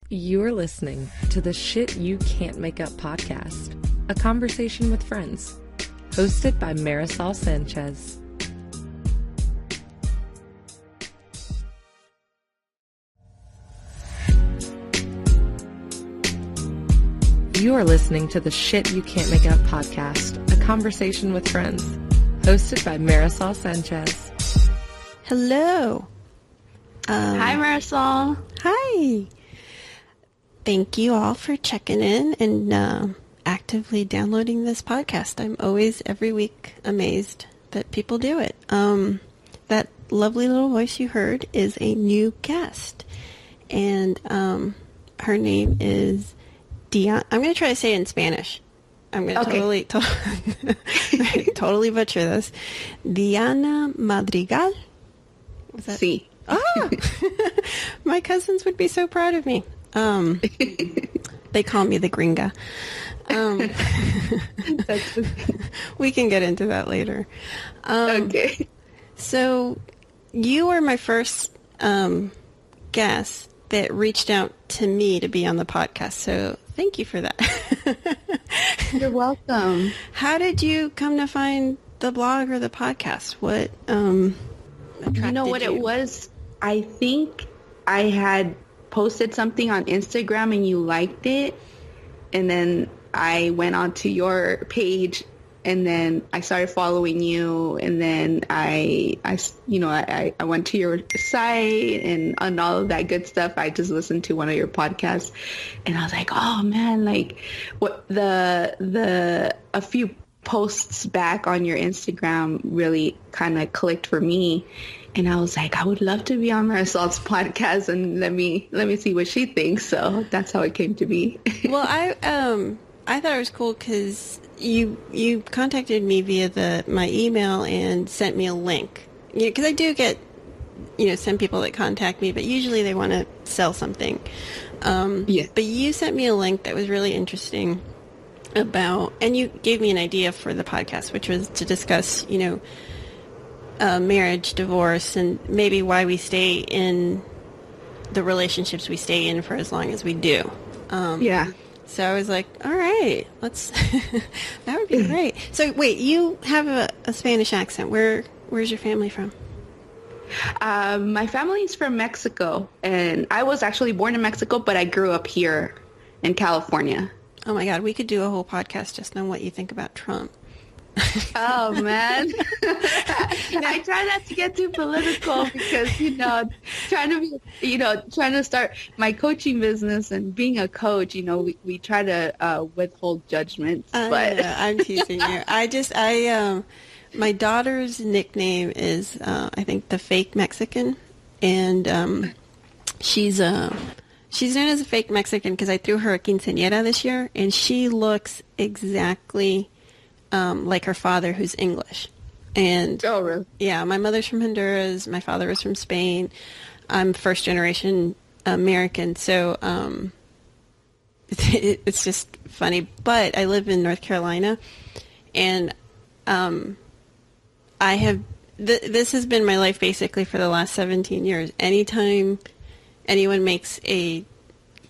You're listening to the Shit You Can't Make Up podcast, a conversation with friends, hosted by Marisol Sanchez. You are listening to the Shit You Can't Make Up podcast, a conversation with friends, hosted by Marisol Sanchez. Hello. Hi, Marisol. Hi. Thank you all for checking in and actively downloading this podcast. I'm always, every week, amazed that people do it. That lovely little voice you heard is a new guest. And her name is Diana. I'm going to try to say it in Spanish. I'm going to totally butcher this. Diana Madrigal. Was that? Sí. Oh, my cousins would be so proud of me. They call me the gringa. We can get into that later. Okay. So you were my first guest that reached out to me to be on the podcast. So thank you for that. You're welcome. How did you come to find the blog or the podcast? What attracted You know what it was? I think I had posted something on Instagram and you liked it. And then I went onto your page and then I started following you. And then I went to your site and all of that good stuff. I just listened to one of your podcasts and I was like, oh man, like what a few posts back on your Instagram really kind of clicked for me. And I was like, I would love to be on Marisol's podcast and let me see what she thinks. So that's how it came to be. Well, I thought it was cool because you contacted me via my email and sent me a link. Because I do get, some people that contact me, but usually they want to sell something. Yeah. But you sent me a link that was really interesting and you gave me an idea for the podcast, which was to discuss, marriage, divorce, and maybe why we stay in the relationships we stay in for as long as we do. Yeah. So I was like, all right, let's, that would be great. So wait, you have a Spanish accent. Where's your family from? My family's from Mexico, and I was actually born in Mexico, but I grew up here in California. Oh my God, we could do a whole podcast just on what you think about Trump. Oh man. I try not to get too political because, trying to start my coaching business and being a coach, we try to withhold judgments. But I'm teasing you. My daughter's nickname is, I think, the fake Mexican. And she's known as a fake Mexican because I threw her a quinceañera this year. And she looks exactly like her father, who's English. And oh, really? Yeah, my mother's from Honduras. My father was from Spain. I'm first generation American. So it's just funny. But I live in North Carolina, and this has been my life basically for the last 17 years. Anytime anyone makes a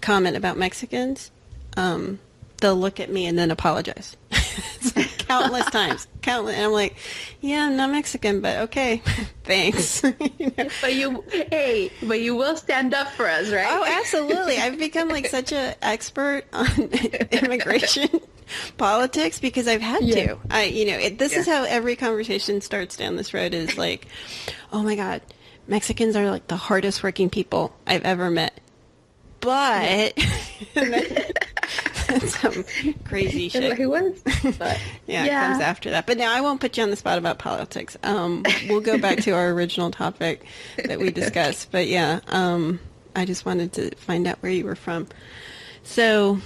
comment about Mexicans, they'll look at me and then apologize. Countless times. And I'm like, yeah, I'm not Mexican, but okay, thanks. But you will stand up for us, right? Oh, absolutely. I've become like such an expert on immigration politics because I've had to. This is how every conversation starts down this road is like, oh my God, Mexicans are like the hardest working people I've ever met. But that's some crazy shit. He was. But, It comes after that. But now I won't put you on the spot about politics. We'll go back to our original topic that we discussed. But I just wanted to find out where you were from. So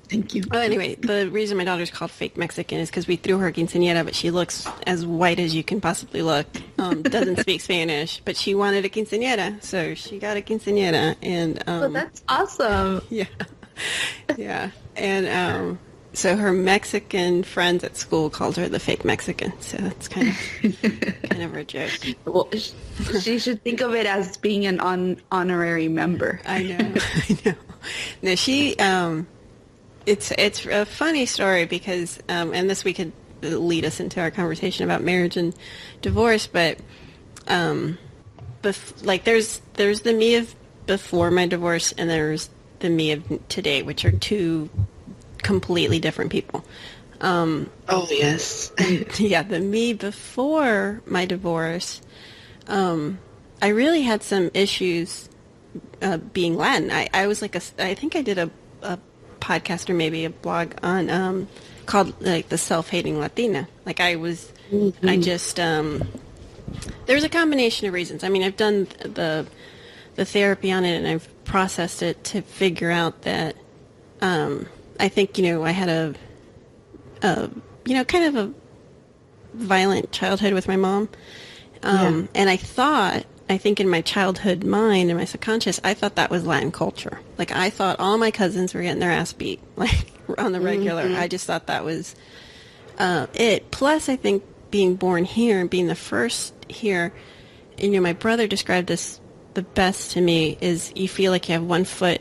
thank you. Oh, anyway, the reason my daughter's called fake Mexican is because we threw her quinceañera, but she looks as white as you can possibly look. Doesn't speak Spanish, but she wanted a quinceañera, so she got a quinceañera. And that's awesome. Yeah. And so her Mexican friends at school called her the fake Mexican. So that's kind of a joke. Well, she should think of it as being an honorary member. I know. No, she, it's a funny story because, and this we could lead us into our conversation about marriage and divorce, but, like there's the me of before my divorce and there's the me of today, which are two completely different people. Oh, yes. Yeah, the me before my divorce, I really had some issues being Latin. I was like I think I did a podcast or maybe a blog on called like the self-hating Latina. Like I was, I just there's a combination of reasons. I mean, I've done the therapy on it and I've processed it to figure out that I think I had a kind of a violent childhood with my mom. And I think in my childhood mind, in my subconscious, I thought that was Latin culture. Like, I thought all my cousins were getting their ass beat, like, on the regular. I just thought that was it. Plus, I think being born here and being the first here, and, my brother described this the best to me, is you feel like you have one foot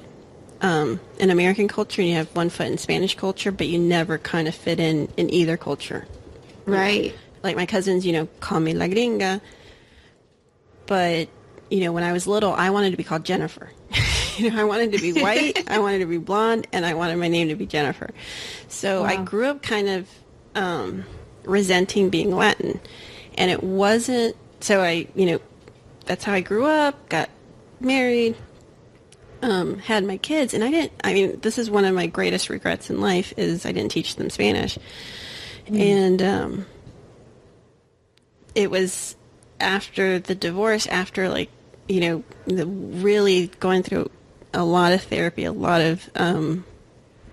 in American culture and you have one foot in Spanish culture, but you never kind of fit in either culture. Right. Like my cousins, call me La Gringa, but, when I was little, I wanted to be called Jennifer. I wanted to be white, I wanted to be blonde, and I wanted my name to be Jennifer. So wow. I grew up kind of resenting being Latin. And it wasn't, so that's how I grew up, got married, had my kids, and this is one of my greatest regrets in life is I didn't teach them Spanish. And it was after the divorce, after really going through a lot of therapy, a lot of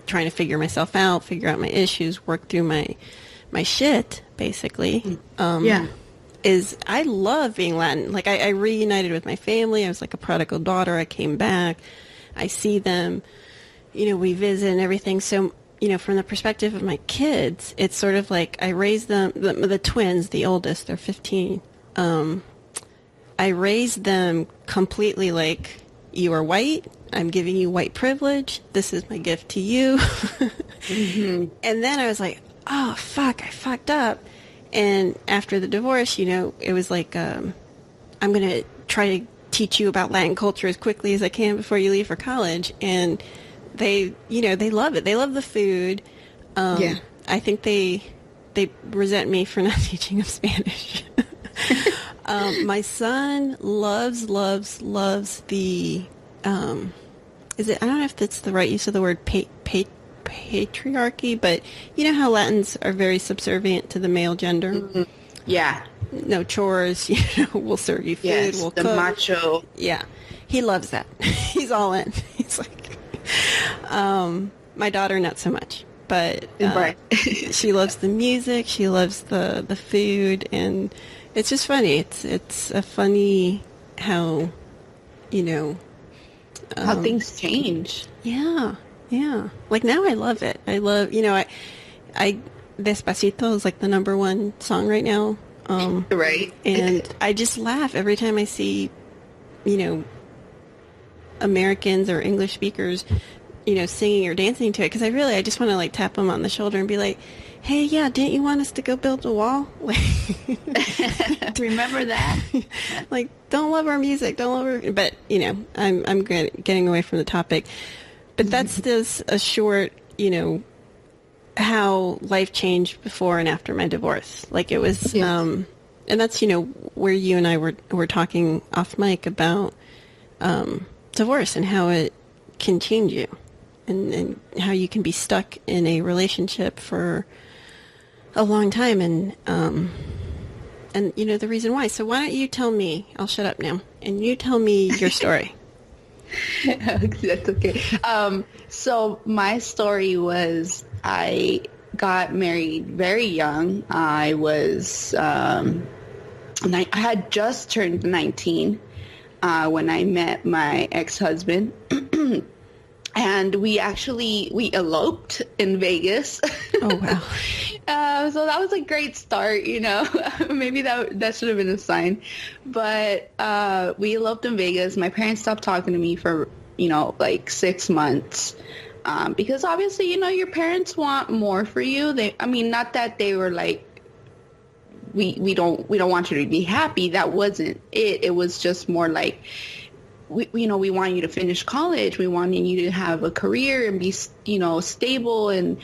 trying to figure myself out, figure out my issues, work through my shit, basically. Is I love being Latin. Like I reunited with my family. I was like a prodigal daughter. I came back. I see them, we visit and everything. So, from the perspective of my kids, it's sort of like I raised them, the twins, the oldest, they're 15. I raised them completely like, you are white. I'm giving you white privilege. This is my gift to you. And then I was like, oh, fuck, I fucked up. And after the divorce, it was like, I'm going to try to teach you about Latin culture as quickly as I can before you leave for college. And they, they love it. They love the food. I think they resent me for not teaching them Spanish. My son loves the, I don't know if that's the right use of the word patriarchy, but you know how Latins are very subservient to the male gender? Yeah. No chores, we'll serve you food, yes, we'll the cook. Macho. Yeah. He loves that. He's all in. He's like, my daughter, not so much, but right. She loves the music, she loves the food, and it's just funny. It's a funny how, how things change. Yeah. Yeah. Like now I love it. I love, I Despacito is like the number one song right now. Right. And I just laugh every time I see, Americans or English speakers, singing or dancing to it. Because I just want to like tap them on the shoulder and be like, hey, yeah, didn't you want us to go build a wall? Remember that? Like, don't love our music. Don't love our... But, I'm getting away from the topic. But that's just a short, how life changed before and after my divorce. Like it was, and that's, where you and I were talking off mic about divorce and how it can change you and how you can be stuck in a relationship for a long time and the reason why. So why don't you tell me, I'll shut up now, and you tell me your story. That's okay. So my story was I got married very young. I was, I had just turned 19 when I met my ex-husband. And we eloped in Vegas. Oh, wow. So that was a great start, Maybe that should have been a sign. But we eloped in Vegas. My parents stopped talking to me for like 6 months. Because obviously, your parents want more for you. Not that they were like, we don't want you to be happy. That wasn't it. It was just more like, we want you to finish college. We want you to have a career and be, stable and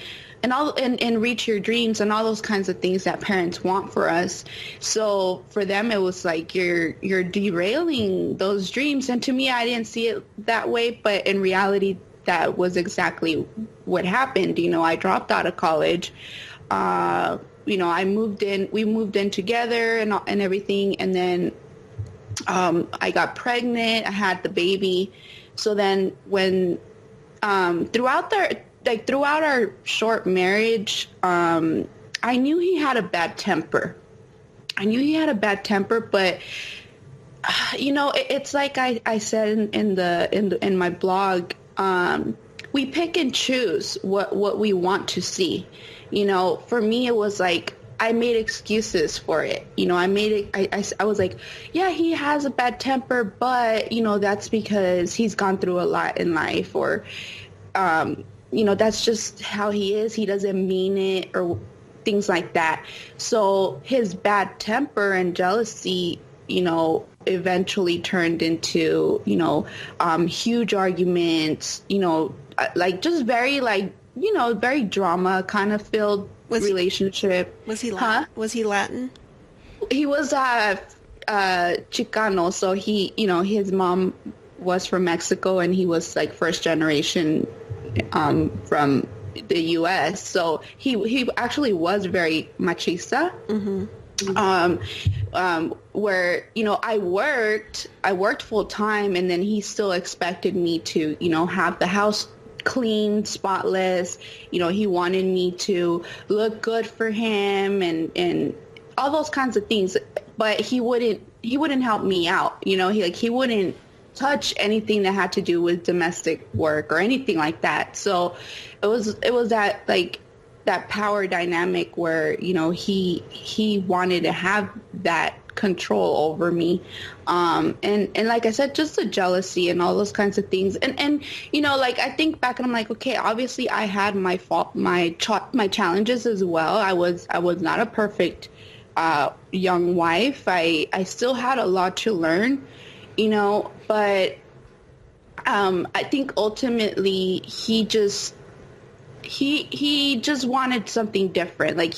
reach your dreams and all those kinds of things that parents want for us. So for them, it was like, you're derailing those dreams. And to me, I didn't see it that way, but in reality, that was exactly what happened. I dropped out of college. We moved in together and everything. And then I got pregnant. I had the baby. So then when throughout our short marriage, I knew he had a bad temper. But it's like I said in my blog. We pick and choose what we want to see. For me, it was like, I made excuses for it. I was like, yeah, he has a bad temper, but, that's because he's gone through a lot in life, or, that's just how he is. He doesn't mean it, or things like that. So his bad temper and jealousy, eventually turned into, huge arguments, like just very very drama kind of filled relationship. Was he Latin? Was he Latin? He was Chicano, so he, his mom was from Mexico, and he was like first generation from the U.S. So he actually was very machista. Mm-hmm. Where, I worked full time, and then he still expected me to, have the house clean, spotless. He wanted me to look good for him and all those kinds of things. But he wouldn't help me out. He wouldn't touch anything that had to do with domestic work or anything like that. So it was that power dynamic where, he wanted to have that control over me. And like I said, just the jealousy and all those kinds of things. And I think back and I'm like, okay, obviously I had my fault, my challenges as well. I was not a perfect young wife. I still had a lot to learn, but I think ultimately he just wanted something different. Like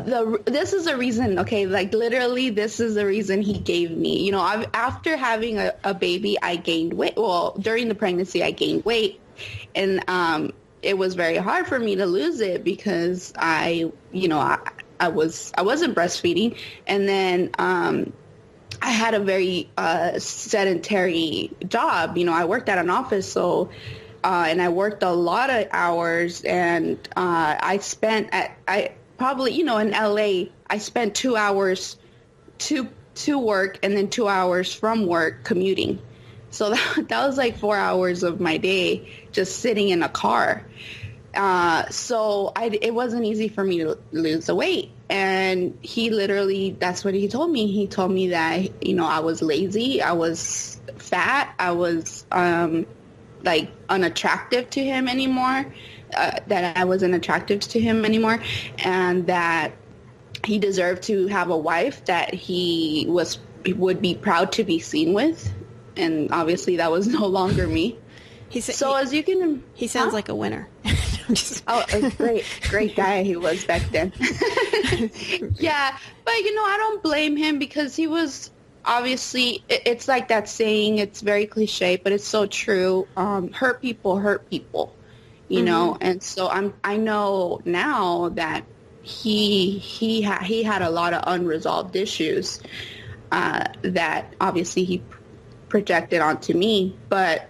this is the reason, okay, like literally this is the reason he gave me, after having a baby, I gained weight. Well, during the pregnancy, I gained weight, and it was very hard for me to lose it because I wasn't breastfeeding. And then I had a very sedentary job. I worked at an office, so and I worked a lot of hours, and I probably, in LA, I spent 2 hours to work and then 2 hours from work commuting. So that was like 4 hours of my day just sitting in a car. So it wasn't easy for me to lose the weight. And he literally, that's what he told me. He told me that, I was lazy, I was fat, I was unattractive to him anymore, that I wasn't attractive to him anymore, and that he deserved to have a wife that he would be proud to be seen with. And obviously that was no longer me. As you can... He sounds like a winner. A great guy he was back then. Yeah, but I don't blame him because he was obviously, it's like that saying, it's very cliche, but it's so true. Hurt people, you know? And so I know now that he had a lot of unresolved issues that obviously he projected onto me. But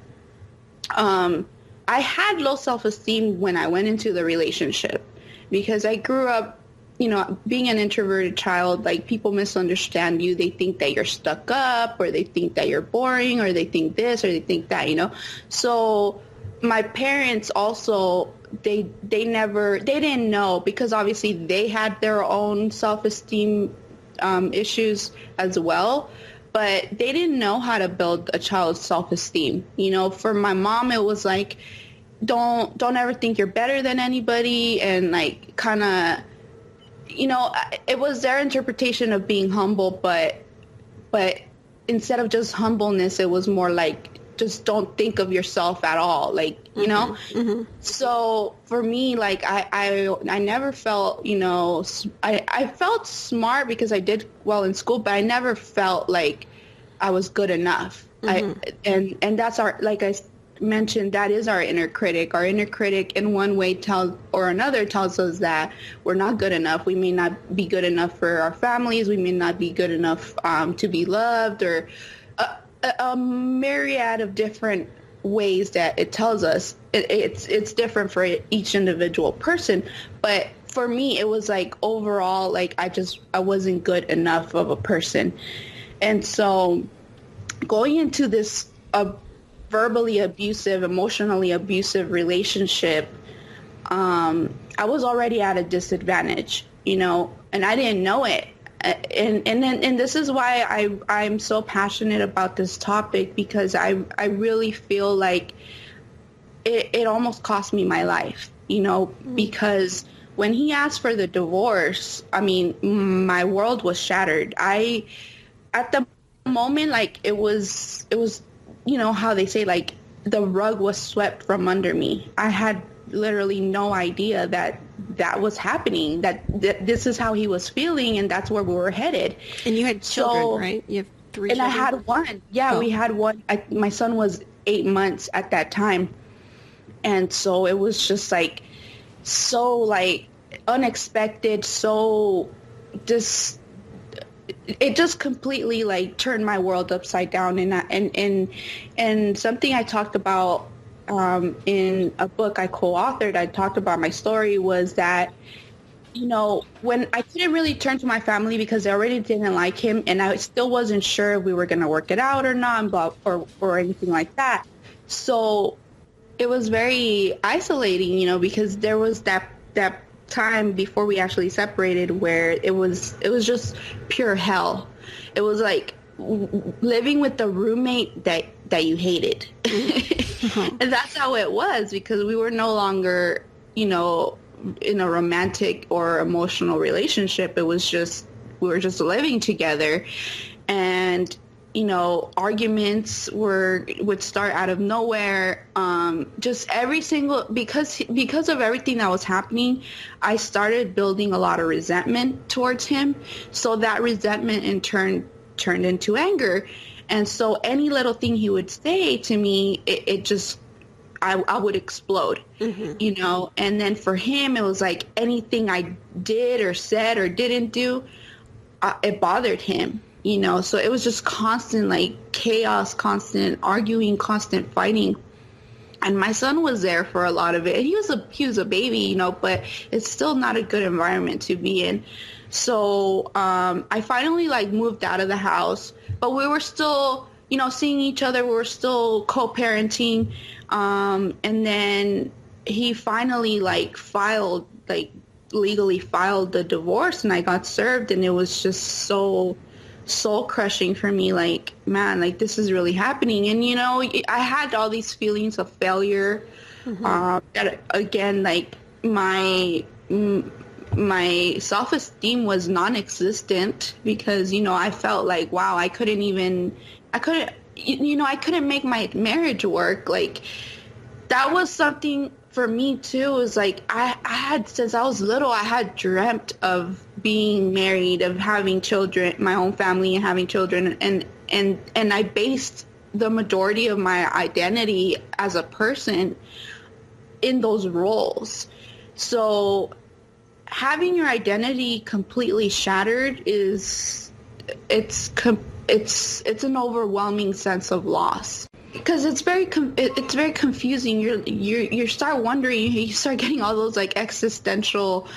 I had low self-esteem when I went into the relationship because I grew up, being an introverted child. Like, people misunderstand you. They think that you're stuck up, or they think that you're boring, or they think this, or they think that, So my parents also, they didn't know, because obviously they had their own self-esteem issues as well. but they didn't know how to build a child's self-esteem. You know, for my mom, it was like, don't ever think you're better than anybody, and like kind of, you know, it was their interpretation of being humble, but instead of just humbleness, it was more like, just don't think of yourself at all, like, you know. So for me, like, I never felt, you know, I felt smart because I did well in school, but I never felt like I was good enough. And that's our, like I mentioned, that is our inner critic. Our inner critic in one way tells us that we're not good enough. We may not be good enough for our families. We may not be good enough to be loved, or a myriad of different ways that it tells us. It's different for each individual person. But for me, it was like overall, like I wasn't good enough of a person. And so going into this verbally abusive, emotionally abusive relationship, I was already at a disadvantage, you know, and I didn't know it. And this is why I'm so passionate about this topic, because I really feel like it almost cost me my life, you know, because when he asked for the divorce, I mean, my world was shattered. At the moment, like, it was, you know, how they say, like, the rug was swept from under me. I had literally no idea that was happening, that this is how he was feeling, and that's where we were headed. And you had children, right? You have 3 and children? I had one. Yeah, we had one. My son was 8 months at that time. And so it was just like, so like unexpected, so just, it just completely like turned my world upside down. And something I talked about in a book I co-authored, I talked about my story, was that, you know, when I couldn't really turn to my family because they already didn't like him, and I still wasn't sure if we were going to work it out or not, or anything like that. So it was very isolating, you know, because there was that time before we actually separated where it was just pure hell. It was like living with the roommate that you hated. And that's how it was, because we were no longer, you know, in a romantic or emotional relationship. It was just, we were just living together, and, you know, arguments would start out of nowhere. Just every single, because of everything that was happening, I started building a lot of resentment towards him. So that resentment in turn turned into anger. And so any little thing he would say to me, it just, I would explode, you know. And then for him, it was like anything I did or said or didn't do, it bothered him, you know. So it was just constant, like, chaos, constant arguing, constant fighting. And my son was there for a lot of it. And he was a baby, you know, but it's still not a good environment to be in. So I finally, like, moved out of the house, but we were still, you know, seeing each other. We were still co-parenting. And then he finally, like, legally filed the divorce, and I got served, and it was just so soul crushing for me. Like, man, like, this is really happening. And, you know, I had all these feelings of failure. That, again, like, my self-esteem was non-existent, because, you know, I felt like, wow, I couldn't make my marriage work. Like, that was something for me too. It was like, I had, since I was little, I had dreamt of being married, of having children, my own family, and having children. And I based the majority of my identity as a person in those roles. So having your identity completely shattered it's an overwhelming sense of loss, because it's very confusing. You start wondering, you start getting all those, like, existential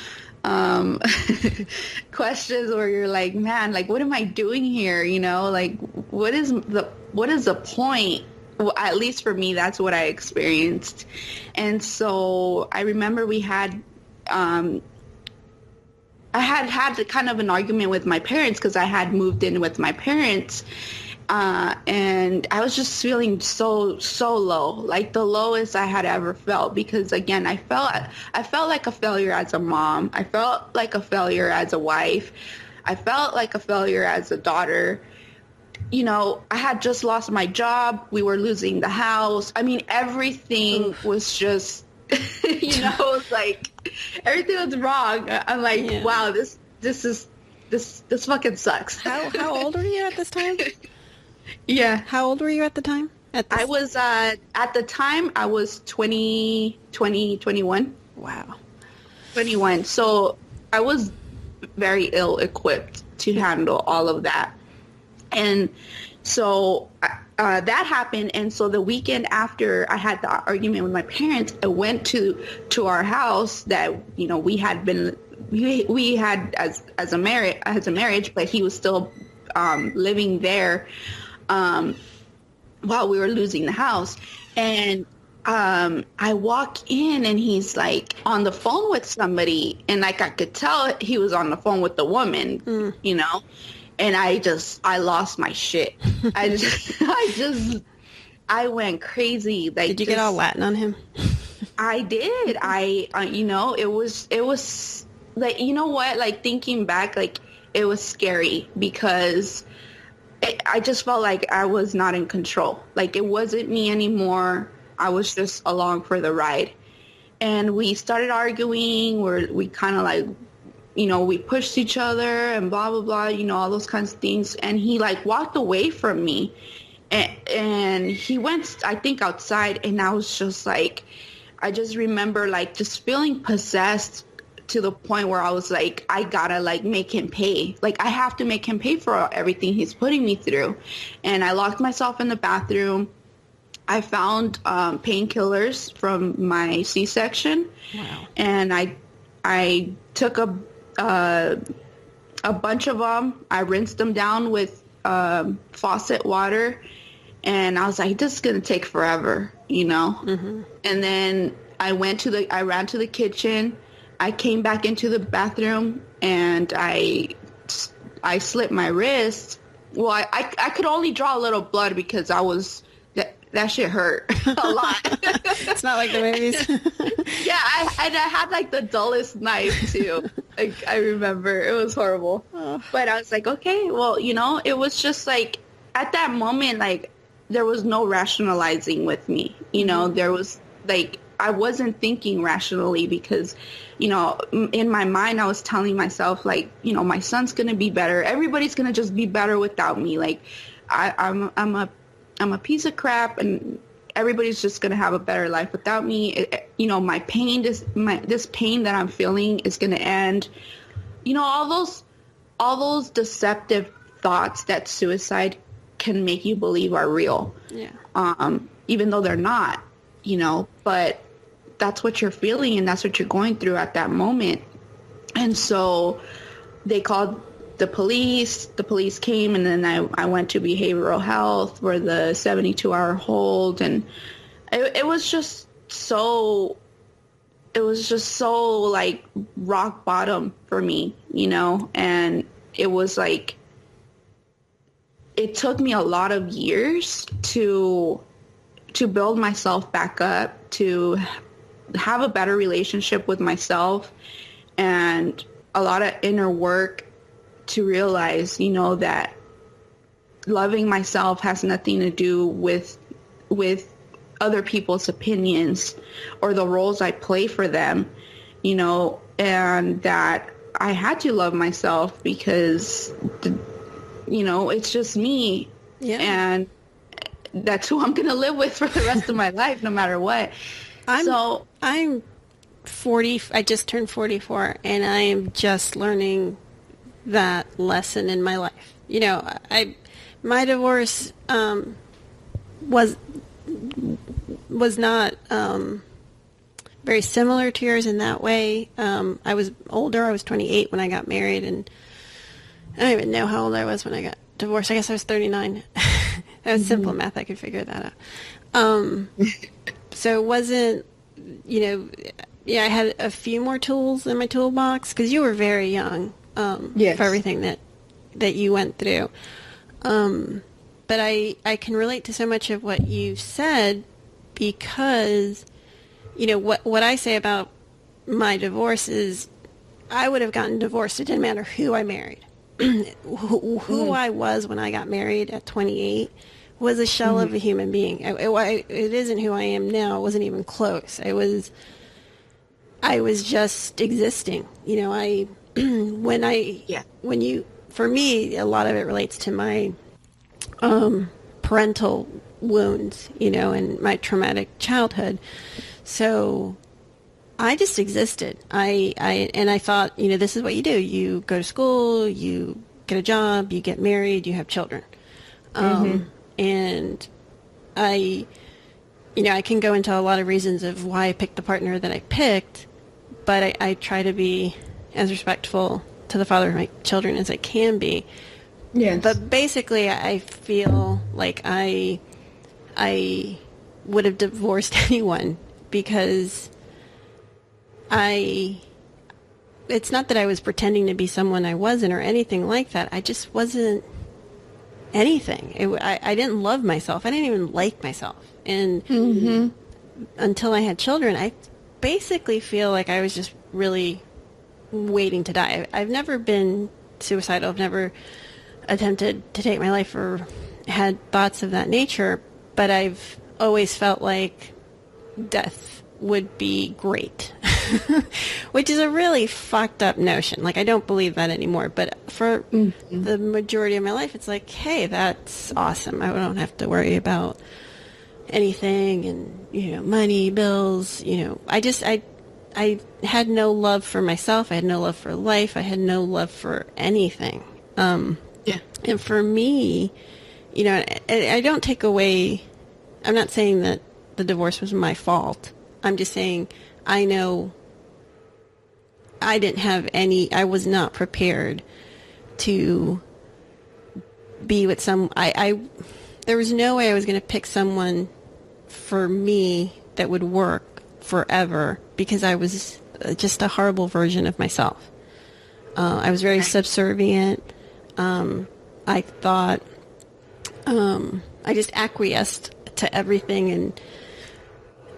questions where you're like, man, like, what am I doing here? You know, like, what is the point? Well, at least for me, that's what I experienced. And so I remember we had I had kind of an argument with my parents, because I had moved in with my parents, And I was just feeling so low, like the lowest I had ever felt, because again, I felt like a failure as a mom. I felt like a failure as a wife. I felt like a failure as a daughter. You know, I had just lost my job. We were losing the house. I mean, everything was just, you know, like everything was wrong. I'm like, wow, this fucking sucks. How old were you at this time? Yeah. How old were you at the time? I was, at the time, I was 21. Wow. 21. So I was very ill-equipped to handle all of that. And so that happened. And so the weekend after I had the argument with my parents, I went to our house that, you know, we had as a marriage, but he was still living there while we were losing the house. And I walk in and he's like on the phone with somebody, and like I could tell he was on the phone with the woman, you know. And I lost my shit. I went crazy. Like, did you get all Latin on him? I did. You know, it was like, you know what? Like, thinking back, like, it was scary because I just felt like I was not in control. Like, it wasn't me anymore. I was just along for the ride. And we started arguing, we kind of like, you know, we pushed each other and blah, blah, blah, you know, all those kinds of things. And he like walked away from me, and he went, I think, outside. And I was just like, I just remember like just feeling possessed to the point where I was like, I gotta like make him pay. Like, I have to make him pay for everything he's putting me through. And I locked myself in the bathroom. I found painkillers from my C-section. Wow. And I took a bunch of them. I rinsed them down with faucet water, and I was like, this is gonna take forever, you know. Mm-hmm. And then I ran to the kitchen. I came back into the bathroom, and I slit my wrist. Well, I could only draw a little blood because that shit hurt a lot. It's not like the movies. Yeah, I had like the dullest knife too. Like, I remember it was horrible. Oh. But I was like, okay, well, you know, it was just like at that moment, like there was no rationalizing with me. You know, there was like, I wasn't thinking rationally because, you know, in my mind I was telling myself like, you know, my son's gonna be better. Everybody's gonna just be better without me. Like, I'm a piece of crap, and everybody's just going to have a better life without me. You know, my pain, this pain that I'm feeling is going to end. You know, all those deceptive thoughts that suicide can make you believe are real. Yeah. Even though they're not, you know, but that's what you're feeling and that's what you're going through at that moment. And so they called the police came, and then I went to behavioral health for the 72-hour hold, and it was just so like rock bottom for me, you know. And it was like, it took me a lot of years to build myself back up, to have a better relationship with myself, and a lot of inner work to realize, you know, that loving myself has nothing to do with other people's opinions or the roles I play for them, you know, and that I had to love myself because, you know, it's just me. Yeah. And that's who I'm going to live with for the rest of my life, no matter what. I'm 40. I just turned 44, and I am just learning that lesson in my life. You know, my divorce was not very similar to yours in that way. I was older. I was 28 when I got married, and I don't even know how old I was when I got divorced. I guess I was 39. That was simple math. I could figure that out. So it wasn't, you know, yeah, I had a few more tools in my toolbox because you were very young. Yes. For everything that you went through. but I can relate to so much of what you said because, you know, what I say about my divorce is I would have gotten divorced. It didn't matter who I married. who I was when I got married at 28 was a shell of a human being. It isn't who I am now. It wasn't even close. I was just existing. You know, for me, a lot of it relates to my parental wounds, you know, and my traumatic childhood. So I just existed. I thought, you know, this is what you do. You go to school, you get a job, you get married, you have children. And I can go into a lot of reasons of why I picked the partner that I picked, but I try to be as respectful to the father of my children as I can be. Yes. But basically, I feel like I would have divorced anyone because it's not that I was pretending to be someone I wasn't or anything like that. I just wasn't anything. I didn't love myself. I didn't even like myself. And until I had children, I basically feel like I was just really waiting to die. I've never been suicidal. I've never attempted to take my life or had thoughts of that nature, but I've always felt like death would be great, which is a really fucked up notion. Like, I don't believe that anymore, but for the majority of my life, it's like, hey, that's awesome. I don't have to worry about anything and, you know, money, bills, you know. I had no love for myself. I had no love for life. I had no love for anything. And for me, you know, I don't take away, I'm not saying that the divorce was my fault. I'm just saying I know I didn't have I was not prepared to be with there was no way I was going to pick someone for me that would work forever because I was just a horrible version of myself. I was very subservient. I thought, I just acquiesced to everything, and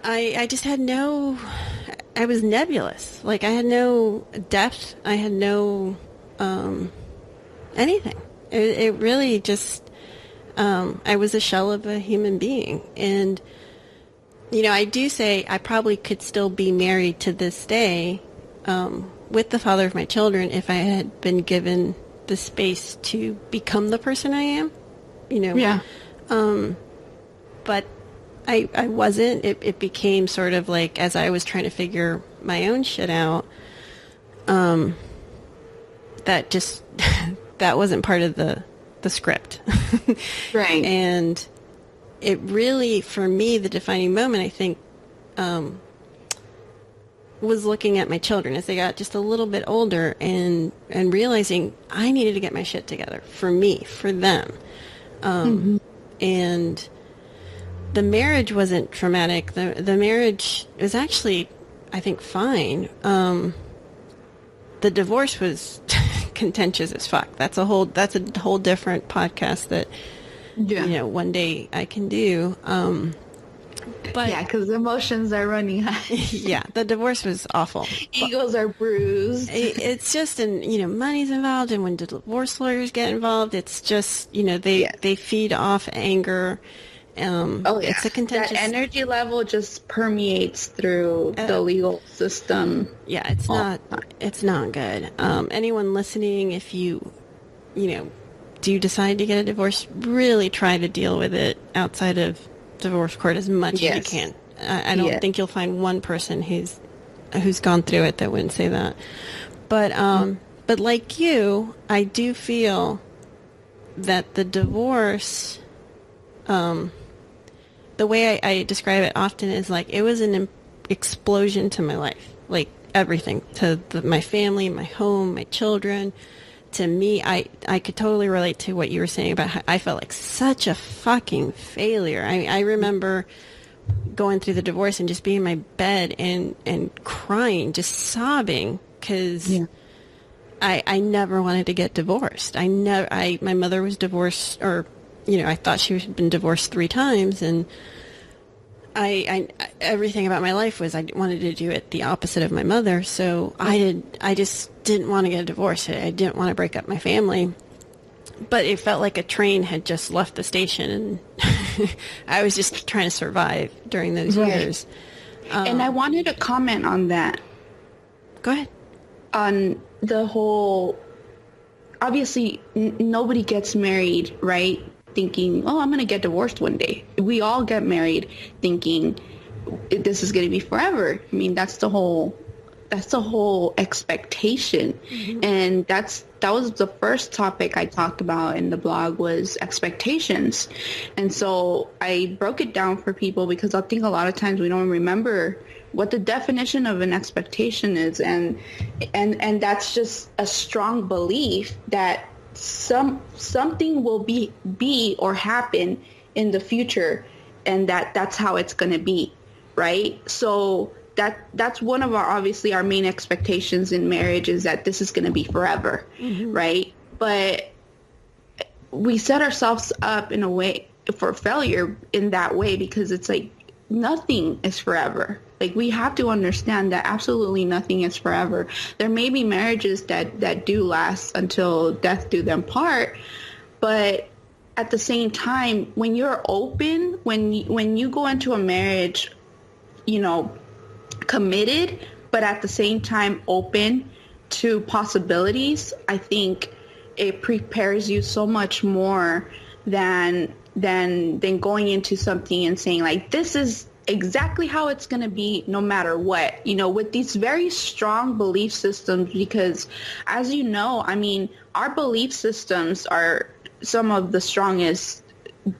I just had I was nebulous. Like, I had no depth. I had no, anything. It really just, I was a shell of a human being. And, you know, I do say I probably could still be married to this day, with the father of my children if I had been given the space to become the person I am, you know. Yeah. But I wasn't. It became sort of like, as I was trying to figure my own shit out, that just, that wasn't part of the script. Right. And it really, for me, the defining moment, I think, was looking at my children as they got just a little bit older and realizing I needed to get my shit together for me, for them. And the marriage wasn't traumatic. The marriage was actually, I think, fine. The divorce was contentious as fuck. That's a whole different podcast that, you know, one day I can do. But yeah, because emotions are running high. Yeah, the divorce was awful. Egos are bruised. It's just, and, you know, money's involved, and when divorce lawyers get involved, it's just, you know, they feed off anger. It's a contentious. That energy level just permeates through the legal system. Yeah, it's not good. Anyone listening, if you do decide to get a divorce, really try to deal with it outside of divorce court as much as you can. I don't think you'll find one person who's gone through it that wouldn't say that. But like you, I do feel that the divorce, the way I describe it often is like it was an explosion to my life, like everything, to my family, my home, my children. To me, I could totally relate to what you were saying about how I felt like such a fucking failure. I remember going through the divorce and just being in my bed and crying, just sobbing, because I never wanted to get divorced. My mother was divorced, or I thought she had been divorced 3 times, and I everything about my life was I wanted to do it the opposite of my mother. So I just didn't want to get a divorce. I didn't want to break up my family. But it felt like a train had just left the station, and I was just trying to survive during those years. And I wanted to comment on that. Go ahead. On the whole, obviously, nobody gets married, right, thinking, oh, I'm going to get divorced one day. We all get married thinking this is going to be forever. I mean, that's the whole expectation. Mm-hmm. And that was the first topic I talked about in the blog, was expectations. And so I broke it down for people because I think a lot of times we don't remember what the definition of an expectation is. And that's just a strong belief that something will be or happen in the future, and that's how it's going to be, right? So that's one of our main expectations in marriage, is that this is going to be forever, mm-hmm. right? But we set ourselves up in a way for failure in that way, because it's like nothing is forever. Like, we have to understand that absolutely nothing is forever. There may be marriages that do last until death do them part, but at the same time, when you're open, when you go into a marriage, committed, but at the same time open to possibilities, I think it prepares you so much more than going into something and saying, like, this is exactly how it's going to be no matter what, with these very strong belief systems. Because, as you know, I mean, our belief systems are some of the strongest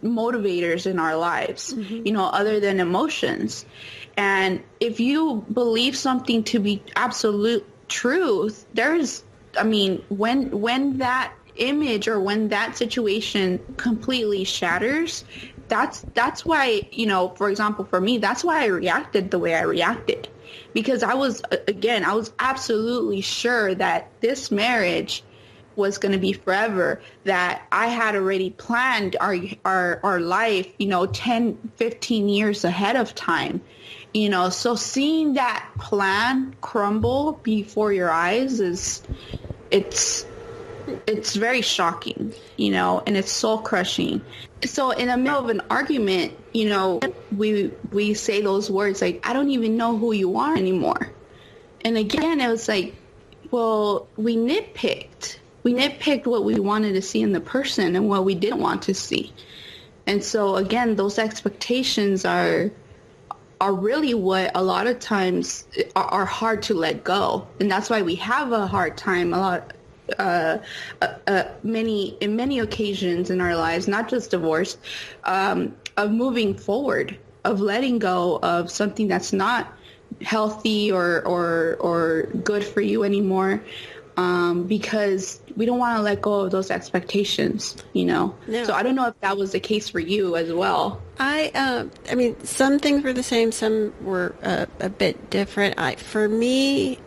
motivators in our lives, mm-hmm. Other than emotions. And if you believe something to be absolute truth, when that image or when that situation completely shatters, that's why, for example, for me, that's why I reacted the way I reacted. Because I was absolutely sure that this marriage was going to be forever, that I had already planned our life, 10, 15 years ahead of time. So seeing that plan crumble before your eyes it's very shocking, and it's soul crushing. So in the middle of an argument, we say those words like, I don't even know who you are anymore. And again, it was like, well, we nitpicked what we wanted to see in the person and what we didn't want to see. And so again, those expectations are really what a lot of times are hard to let go. And that's why we have a hard time many occasions in our lives, not just divorce, of moving forward, of letting go of something that's not healthy or good for you anymore, because we don't want to let go of those expectations, No. So I don't know if that was the case for you as well. I mean, some things were the same, some were a bit different. For me,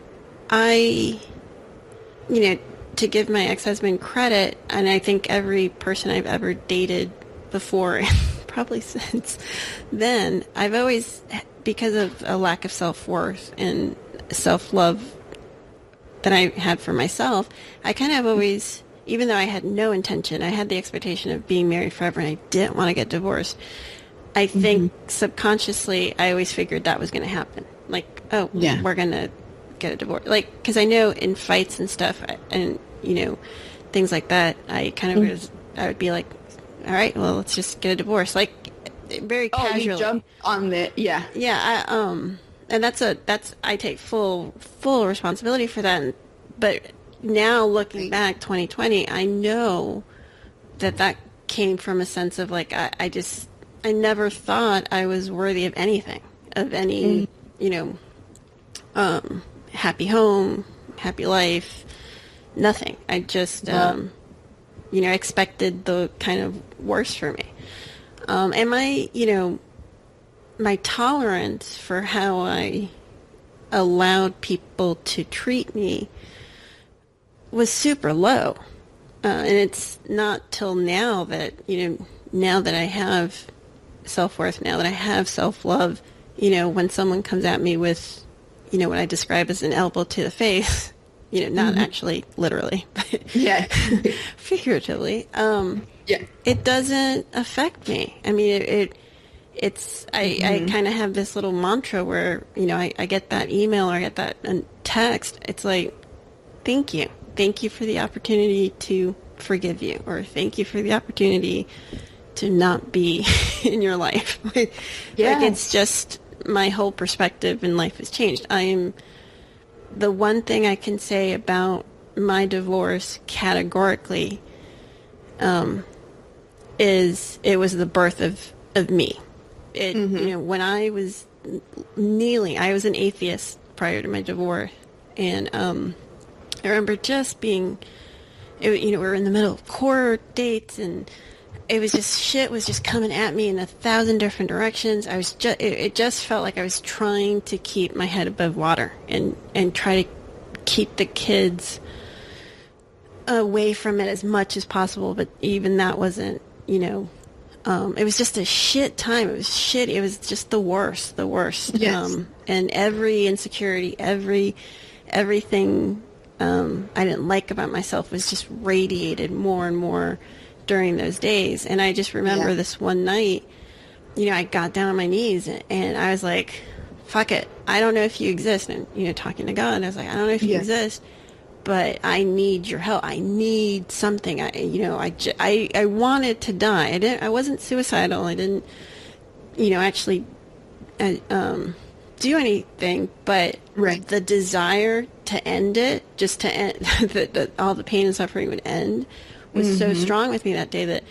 to give my ex-husband credit, and I think every person I've ever dated before, probably since then, I've always, because of a lack of self-worth and self-love that I had for myself, I kind of always, even though I had no intention, I had the expectation of being married forever and I didn't want to get divorced. I think subconsciously I always figured that was going to happen. Like, we're going to get a divorce. Like, because I know in fights and stuff and, things like that, I kind of I would be like, all right, well, let's just get a divorce. Like, very casually. You jumped on it. Yeah. Yeah. And I take full responsibility for that. But now looking back, 2020, I know that came from a sense of like, I never thought I was worthy of anything, of any, happy home, happy life, nothing. I just, expected the kind of worst for me. And my tolerance for how I allowed people to treat me was super low. And it's not till now that, now that I have self-worth, now that I have self-love, you know, when someone comes at me with, you know, what I describe as an elbow to the face, you know, not actually literally, but Yeah. figuratively, Yeah. it doesn't affect me. I mean, I kind of have this little mantra where, you know, I get that email or I get that text. It's like, thank you. Thank you for the opportunity to forgive you, or thank you for the opportunity to not be in your life. Like, it's just, my whole perspective in life has changed. The one thing I can say about my divorce categorically is it was the birth of me. You know, when I was kneeling, I was an atheist prior to my divorce, and I remember just being, you know, we were in the middle of court dates, and it was just, shit was just coming at me in 1,000 different directions. It just felt like I was trying to keep my head above water and try to keep the kids away from it as much as possible. But even that wasn't, you know, it was just a shit time. It was shit. It was just the worst. Yes. And every insecurity, everything I didn't like about myself was just radiated more and more during those days. And I just remember this one night, you know, I got down on my knees and I was like, fuck it. I don't know if you exist. And, you know, talking to God, I was like, I don't know if you exist, but I need your help. I need something. I wanted to die. I wasn't suicidal. I didn't, you know, actually do anything, but the desire to end it, just to end, that all the pain and suffering would end, was so strong with me that day that,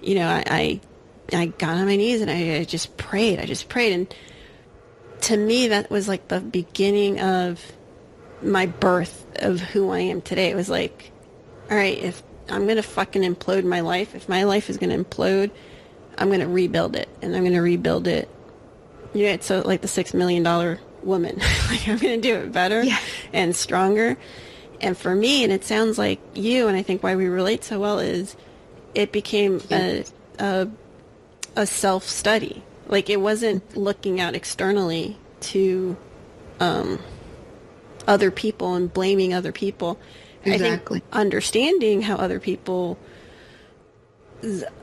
you know, I got on my knees and I just prayed. And to me, that was like the beginning of my birth of who I am today. It was like, all right, if I'm going to fucking implode my life, if my life is going to implode, I'm going to rebuild it. And I'm going to rebuild it. You know, it's like the $6 million woman. Like, I'm going to do it better and stronger. And for me, and it sounds like you, and I think why we relate so well, is it became a self-study. Like, it wasn't looking out externally to other people and blaming other people. Exactly. I think understanding how other people's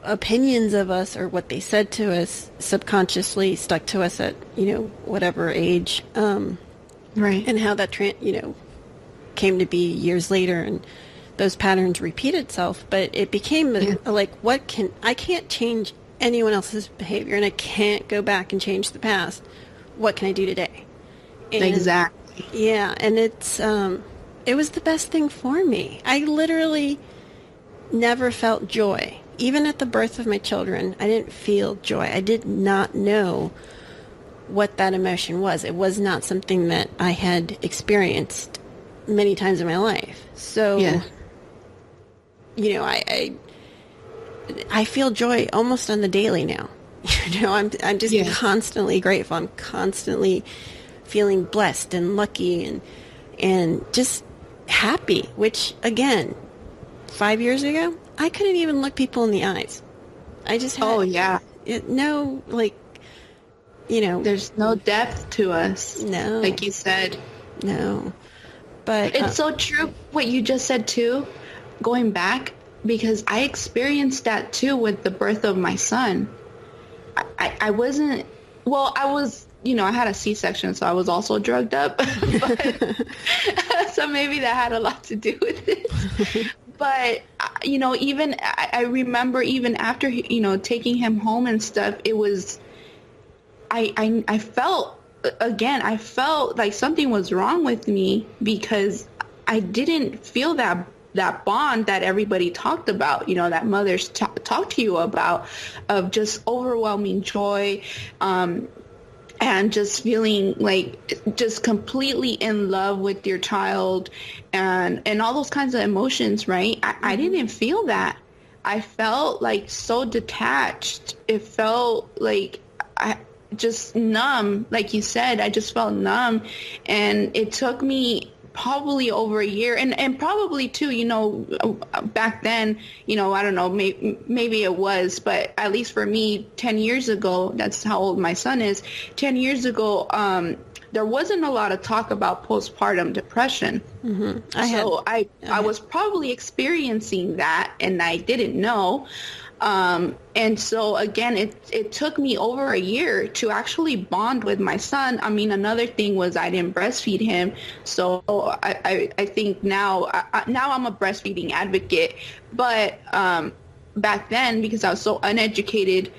opinions of us or what they said to us subconsciously stuck to us at, you know, whatever age. And how that, you know, came to be years later, and those patterns repeat itself. But it became like, I can't change anyone else's behavior, and I can't go back and change the past. What can I do today? And, exactly. Yeah, and it was the best thing for me. I literally never felt joy. Even at the birth of my children, I didn't feel joy. I did not know what that emotion was. It was not something that I had experienced many times in my life. So, you know, I feel joy almost on the daily now. You know, I'm just constantly grateful. I'm constantly feeling blessed and lucky and just happy, which, again, 5 years ago, I couldn't even look people in the eyes. I just had no, like, you know. There's no depth to us. No. Like you said. No. But it's so true what you just said, too, going back, because I experienced that, too, with the birth of my son. I wasn't, well, I was, you know, I had a C-section, so I was also drugged up. But, so maybe that had a lot to do with it. But, you know, even I remember even after, you know, taking him home and stuff, it was, I felt, again, I felt like something was wrong with me because I didn't feel that bond that everybody talked about, you know, that mothers talk to you about, of just overwhelming joy, and just feeling like just completely in love with your child and all those kinds of emotions, right? I didn't feel that. I felt like so detached. It felt like I just numb. Like you said, I just felt numb. And it took me probably over a year, and probably too, back then, I don't know, maybe it was, but at least for me, 10 years ago, that's how old my son is. 10 years ago, there wasn't a lot of talk about postpartum depression. Mm-hmm. I was probably experiencing that, and I didn't know. And so again, it took me over a year to actually bond with my son. I mean, another thing was I didn't breastfeed him. So I think now I'm a breastfeeding advocate, but, back then, because I was so uneducated,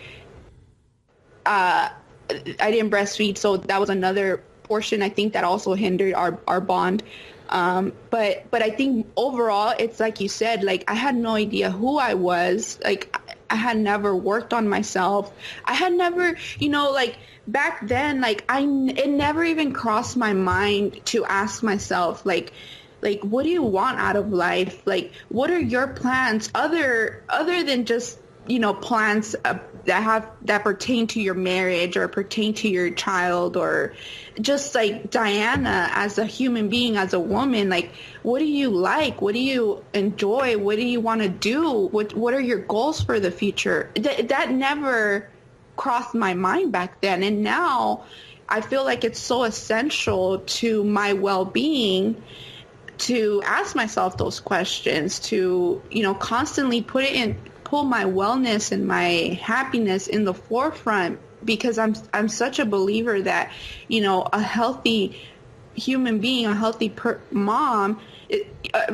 I didn't breastfeed. So that was another portion, I think, that also hindered our bond. But I think overall, it's like you said, like, I had no idea who I was. Like, I had never worked on myself. I had never, like, back then, like, it never even crossed my mind to ask myself, like, what do you want out of life? Like, what are your plans other than just, plans that pertain to your marriage or pertain to your child, or just like Diana as a human being, as a woman? Like, what do you like? What do you enjoy? What do you want to do? What are your goals for the future? That never crossed my mind back then. And now I feel like it's so essential to my well-being to ask myself those questions, to, constantly pull my wellness and my happiness in the forefront, because I'm such a believer that, a healthy human being, a healthy mom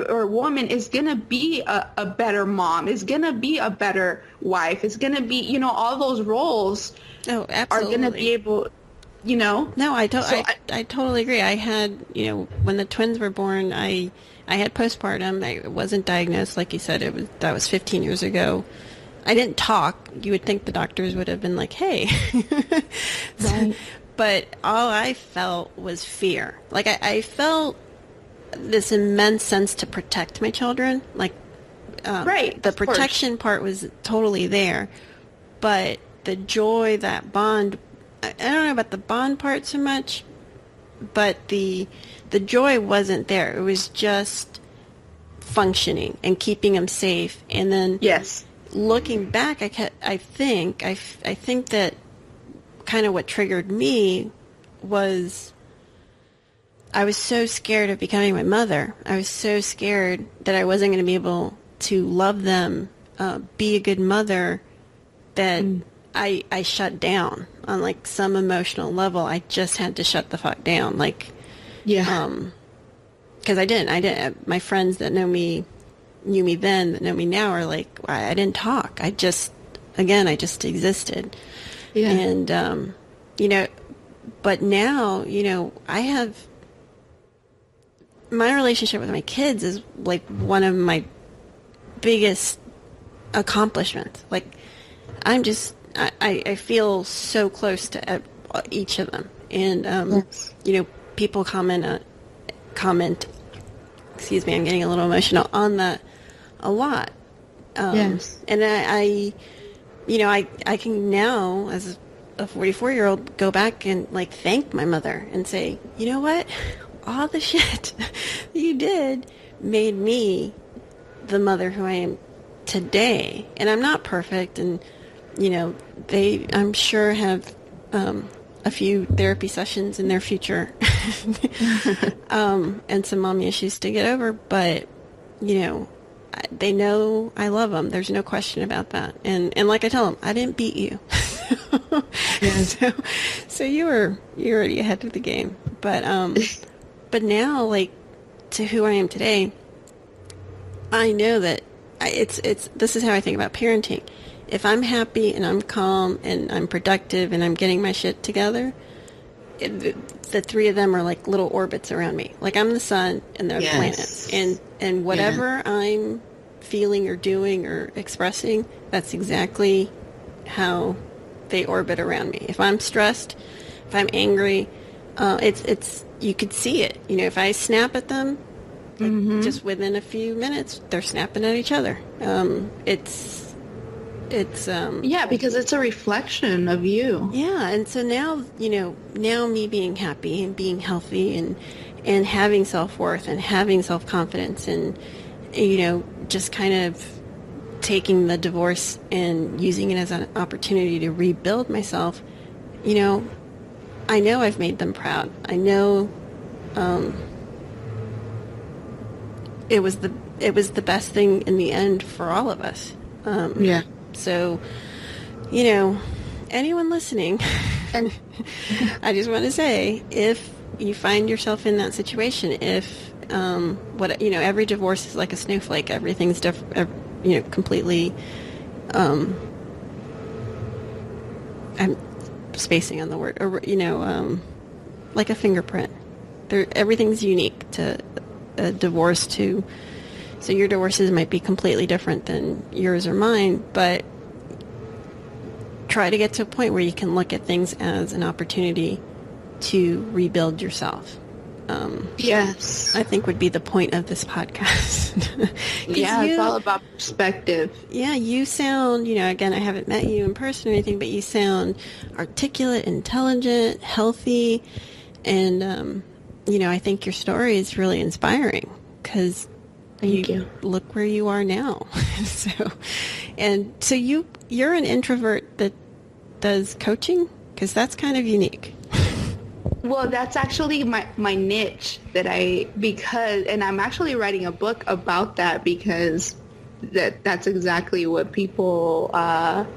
or woman is going to be a better mom, is going to be a better wife, is going to be, all those roles Oh, are absolutely. going to be able, No, I totally agree. I had, when the twins were born, I had postpartum. I wasn't diagnosed, like you said. That was 15 years ago. I didn't talk. You would think the doctors would have been like, "Hey," Right. But all I felt was fear. Like I felt this immense sense to protect my children. Like, Right, the of course. protection part was totally there, but the joy, that bond. I don't know about the bond part so much, but the joy wasn't there. It was just functioning and keeping them safe. And then, Yes. looking back, I think that kind of what triggered me was I was so scared of becoming my mother. I was so scared that I wasn't going to be able to love them, be a good mother, that I shut down on like some emotional level. I just had to shut the fuck down. Like, Yeah. because I didn't. My friends that knew me then, that know me now, are like, I didn't talk. I just existed. Yeah. And, but now, I have, my relationship with my kids is like one of my biggest accomplishments. Like, I feel so close to each of them. And, Yes. People comment, excuse me, I'm getting a little emotional on that a lot. Yes. And I can now, as a 44-year-old, go back and like thank my mother and say, you know what? All the shit that you did made me the mother who I am today. And I'm not perfect. And, they, I'm sure, have a few therapy sessions in their future and some mommy issues to get over. But, they know I love them. There's no question about that. And like I tell them, I didn't beat you. Yes. So you're already ahead of the game. But now, like, to who I am today, I know that this is how I think about parenting. If I'm happy and I'm calm and I'm productive and I'm getting my shit together, the three of them are like little orbits around me. Like, I'm the sun and they're the planets. And whatever I'm feeling or doing or expressing, that's exactly how they orbit around me. If I'm stressed, if I'm angry, it's you could see it. If I snap at them, like, just within a few minutes, they're snapping at each other. Yeah, because it's a reflection of you. Yeah, and so now, now me being happy and being healthy and having self-worth and having self-confidence and, just kind of taking the divorce and using it as an opportunity to rebuild myself, I know I've made them proud. I know it was the best thing in the end for all of us. Yeah. So, anyone listening, And I just want to say, if you find yourself in that situation, if every divorce is like a snowflake, everything's completely. I'm spacing on the word, or like a fingerprint. Everything's unique to a divorce too. So your divorces might be completely different than yours or mine, but try to get to a point where you can look at things as an opportunity to rebuild yourself. Yes. I think would be the point of this podcast. Yeah, it's all about perspective. Yeah, you sound, again, I haven't met you in person or anything, but you sound articulate, intelligent, healthy, and, I think your story is really inspiring because Thank you. Look where you are now. So you're an introvert that does coaching, because that's kind of unique. Well, that's actually my niche and I'm actually writing a book about that because that's exactly what people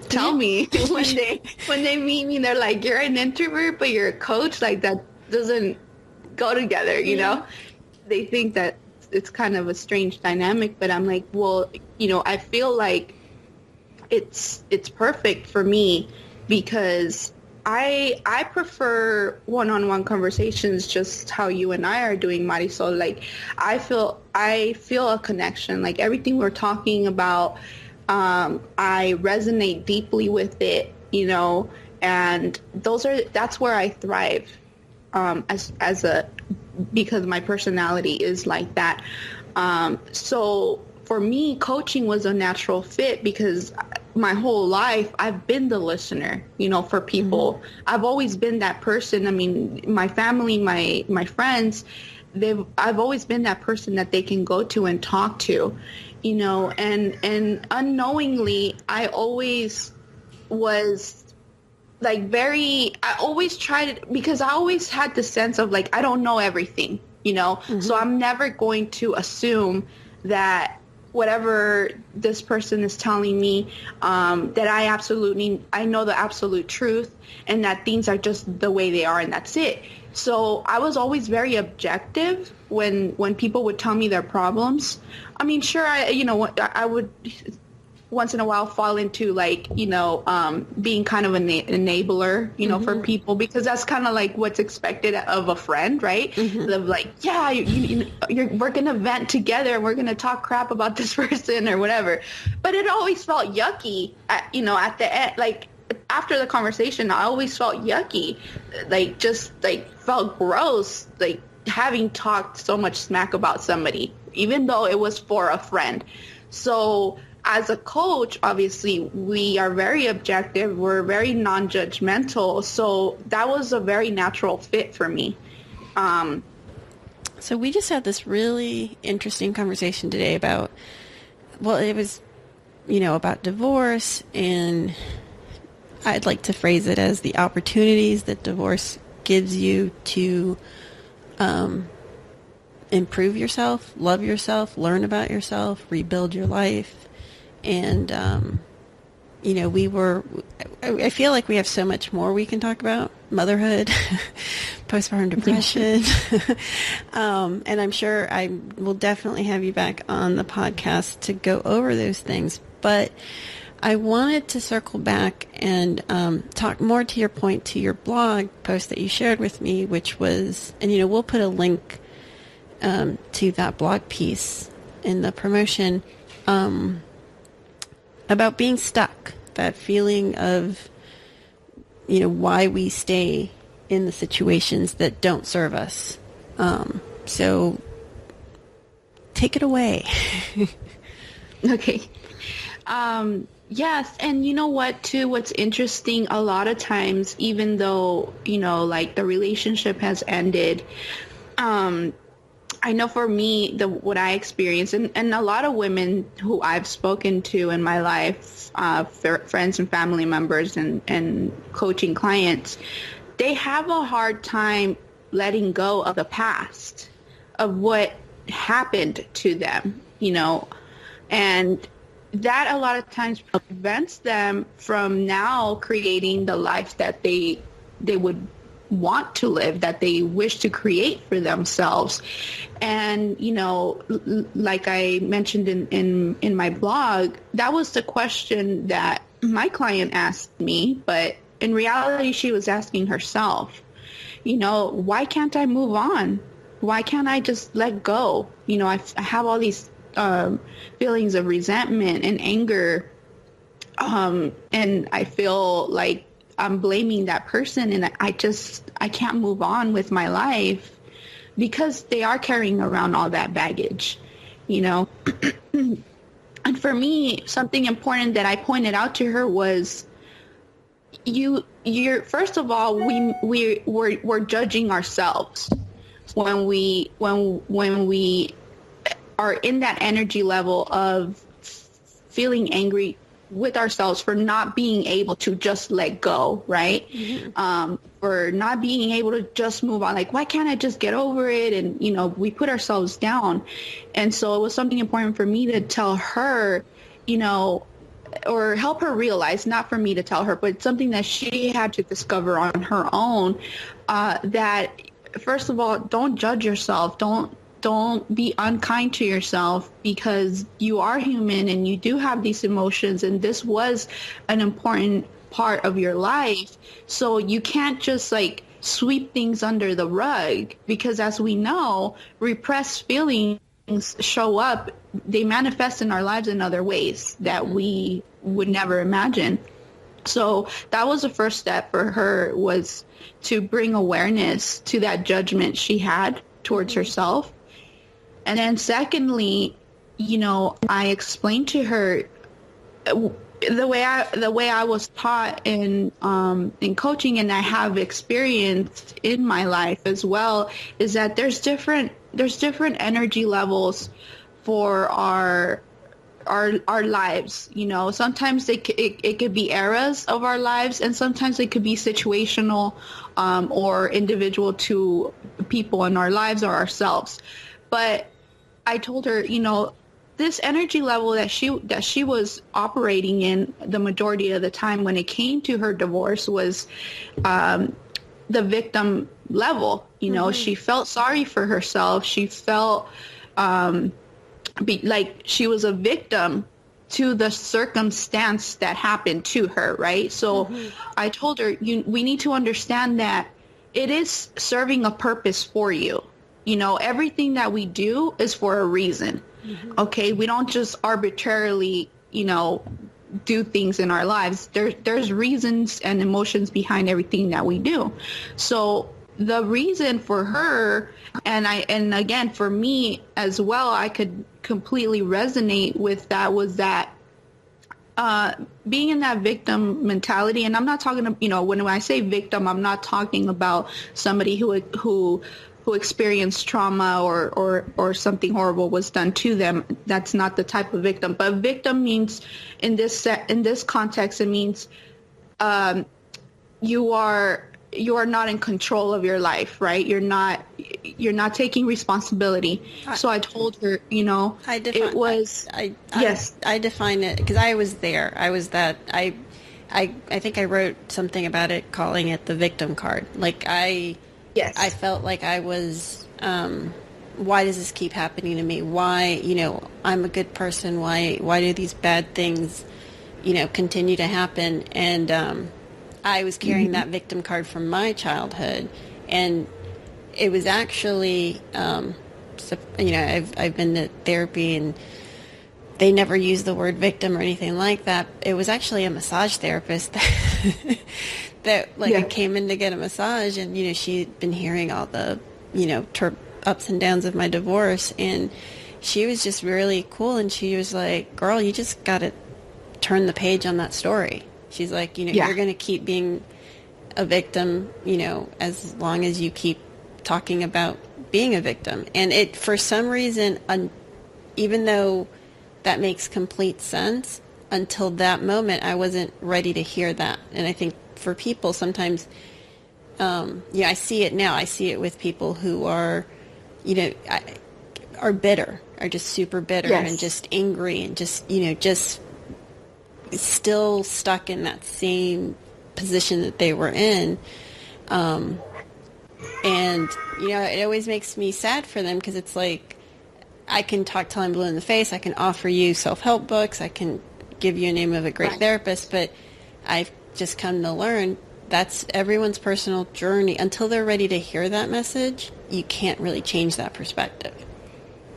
tell me when they meet me. They're like, you're an introvert, but you're a coach. Like, that doesn't go together, you know? They think that it's kind of a strange dynamic, but I'm like, well, I feel like it's perfect for me because I prefer one-on-one conversations, just how you and I are doing, Marisol. Like, I feel a connection. Like, everything we're talking about, I resonate deeply with it, and that's where I thrive, because my personality is like that. So for me, coaching was a natural fit because my whole life I've been the listener, for people. Mm-hmm. I've always been that person. I mean, my family, my friends, I've always been that person that they can go to and talk to, and unknowingly I always was like I always tried, because I always had the sense of like, I don't know everything, Mm-hmm. So I'm never going to assume that whatever this person is telling me, that I know the absolute truth and that things are just the way they are and that's it. So I was always very objective when people would tell me their problems. I mean, sure, I would once in a while fall into like, being kind of an enabler, mm-hmm. for people, because that's kind of like what's expected of a friend, right? Mm-hmm. Of like, yeah, we're going to vent together and we're going to talk crap about this person or whatever. But it always felt yucky at the end, like after the conversation, I always felt yucky, like just like felt gross, like having talked so much smack about somebody, even though it was for a friend. So as a coach, obviously, we are very objective. We're very non-judgmental. So that was a very natural fit for me. So we just had this really interesting conversation today about, well, it was, about divorce, and I'd like to phrase it as the opportunities that divorce gives you to improve yourself, love yourself, learn about yourself, rebuild your life. And, I feel like we have so much more we can talk about. Motherhood, postpartum depression. And I'm sure I will definitely have you back on the podcast to go over those things. But I wanted to circle back and talk more to your point, to your blog post that you shared with me, which was, and, we'll put a link to that blog piece in the promotion, about being stuck, that feeling of, why we stay in the situations that don't serve us. So take it away. Okay. Yes. And you know what, too, what's interesting, a lot of times, even though, like the relationship has ended, I know for me, what I experienced, and a lot of women who I've spoken to in my life, friends and family members and coaching clients, they have a hard time letting go of the past, of what happened to them, and that a lot of times prevents them from now creating the life that they would want to live, that they wish to create for themselves. And like I mentioned in my blog, that was the question that my client asked me, but in reality she was asking herself, why can't I move on? Why can't I just let go? I have all these feelings of resentment and anger, and I feel like I'm blaming that person, and I can't move on with my life because they are carrying around all that baggage, And for me, something important that I pointed out to her was, you're first of all, we're judging ourselves when we are in that energy level of feeling angry with ourselves for not being able to just let go, right? Mm-hmm. For not being able to just move on. Like, why can't I just get over it? And, we put ourselves down. And so it was something important for me to tell her, or help her realize, not for me to tell her, but something that she had to discover on her own, that first of all, don't judge yourself. Don't be unkind to yourself, because you are human and you do have these emotions, and this was an important part of your life. So you can't just sweep things under the rug, because as we know, repressed feelings show up, they manifest in our lives in other ways that we would never imagine. So that was the first step for her, was to bring awareness to that judgment she had towards herself. And then secondly, I explained to her the way I was taught in coaching, and I have experienced in my life as well, is that there's different energy levels for our lives. Sometimes it could be eras of our lives, and sometimes it could be situational or individual to people in our lives or ourselves. But I told her, this energy level that she was operating in the majority of the time when it came to her divorce was the victim level. Mm-hmm. She felt sorry for herself. She felt like she was a victim to the circumstance that happened to her, right? So mm-hmm. I told her, we need to understand that it is serving a purpose for you. Everything that we do is for a reason. Mm-hmm. Okay, we don't just arbitrarily, do things in our lives. There's reasons and emotions behind everything that we do. So the reason for her, and again for me as well, I could completely resonate with that, was that being in that victim mentality. And I'm not talking, when I say victim, I'm not talking about somebody who experienced trauma or something horrible was done to them. That's not the type of victim. But victim means, in this context, it means you are not in control of your life, right? You're not taking responsibility. So I told her, I define it, because I was there. I was that. I think I wrote something about it, calling it the victim card. Yes. I felt like I was, why does this keep happening to me? Why, I'm a good person. Why do these bad things, continue to happen? And I was carrying mm-hmm. that victim card from my childhood. And it was actually, I've been to therapy, and they never use the word victim or anything like that. It was actually a massage therapist that I came in to get a massage, and she'd been hearing all the ups and downs of my divorce, and she was just really cool, and she was like, girl, you just gotta turn the page on that story. She's like, you're gonna keep being a victim, as long as you keep talking about being a victim. And it, for some reason, even though that makes complete sense, until that moment, I wasn't ready to hear that. And I think for people, sometimes, I see it now. I see it with people who are, are bitter, are just super bitter, yes. and just angry, and just, just still stuck in that same position that they were in. And, it always makes me sad for them, because it's like, I can talk till I'm blue in the face. I can offer you self-help books. I can give you a name of a great therapist, but I've just come to learn that's everyone's personal journey. Until they're ready to hear that message, you can't really change that perspective.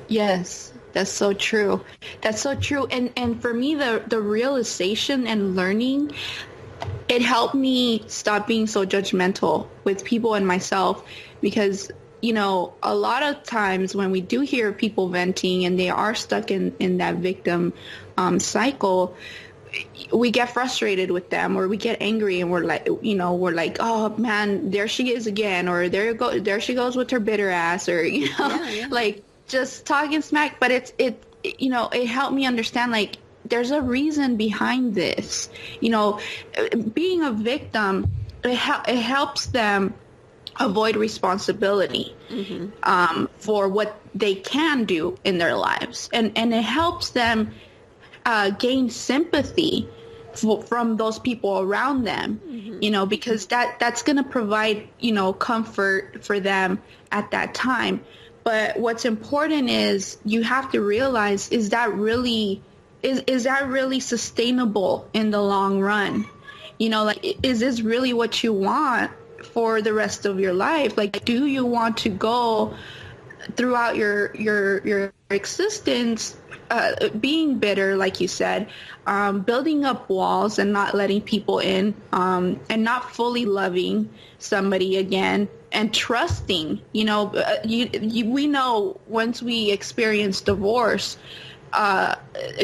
Yes, that's so true. That's so true. And for me, the realization and learning, it helped me stop being so judgmental with people and myself, because a lot of times when we do hear people venting and they are stuck in that victim cycle, we get frustrated with them, or we get angry, and we're like, oh man, there she is again, or there she goes with her bitter ass, or like just talking smack. But it helped me understand, like, there's a reason behind this. Being a victim, it helps them avoid responsibility for what they can do in their lives, and it helps them gain sympathy from those people around them, because that's going to provide comfort for them at that time. But what's important is you have to realize, is that really sustainable in the long run? Like, is this really what you want for the rest of your life? Like, do you want to go throughout your existence being bitter, like you said, building up walls and not letting people in, and not fully loving somebody again, and trusting? We know once we experience divorce,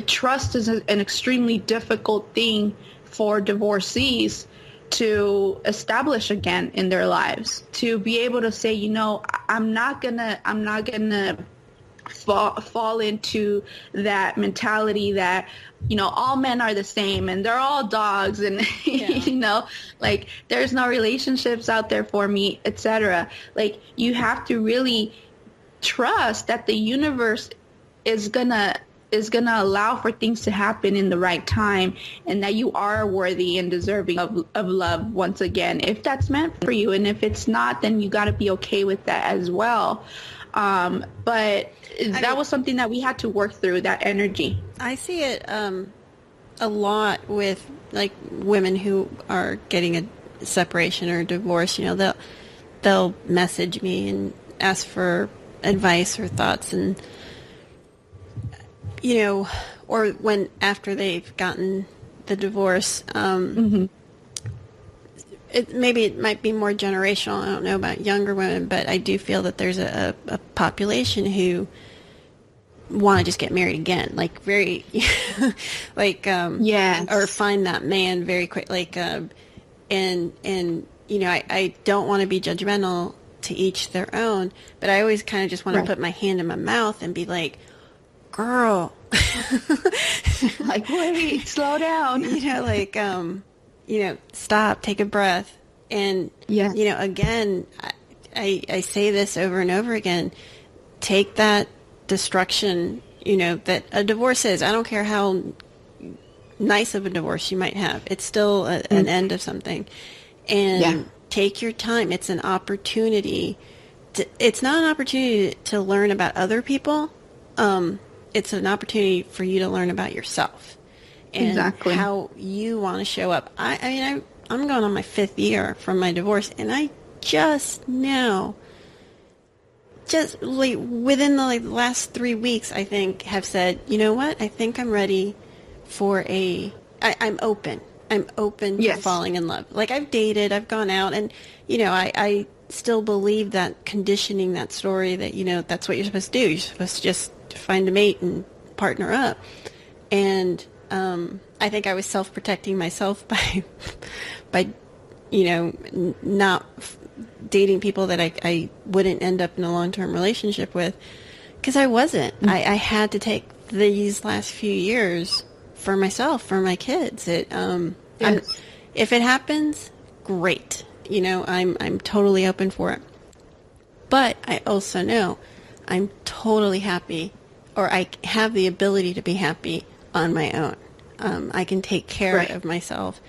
trust is an extremely difficult thing for divorcees to establish again in their lives, to be able to say, I'm not gonna fall into that mentality that all men are the same and they're all dogs, and like, there's no relationships out there for me, etc. Like, you have to really trust that the universe is gonna allow for things to happen in the right time, and that you are worthy and deserving of love once again, if that's meant for you. And if it's not, then you got to be okay with that as well. But that was something that we had to work through, that energy. I see it a lot with, like, women who are getting a separation or a divorce. They'll message me and ask for advice or thoughts, and or when after they've gotten the divorce, it might be more generational. I don't know about younger women, but I do feel that there's a population who want to just get married again, like very, like, or find that man very quick, like, and I don't want to be judgmental, to each their own, but I always kind of just want to put my hand in my mouth and be like, girl, like, wait, slow down, stop, take a breath. And, again, I say this over and over again, take that destruction, that a divorce is. I don't care how nice of a divorce you might have. It's still an end of something. And take your time. It's an opportunity. It's not an opportunity to learn about other people. It's an opportunity for you to learn about yourself and how you want to show up. I'm going on my 5th year from my divorce, and I just now, just like within the last 3 weeks, I think, have said, you know what? I think I'm ready for I'm open. I'm open to falling in love. Like, I've dated, I've gone out, and, I still believe that conditioning, that story that, that's what you're supposed to do. You're supposed to just find a mate and partner up. And I think I was self-protecting myself by not dating people that I wouldn't end up in a long-term relationship with, because I wasn't. I had to take these last few years for myself, for my kids. If it happens, great. I'm totally open for it. But I also know I'm totally happy, or I have the ability to be happy on my own. I can take care of myself.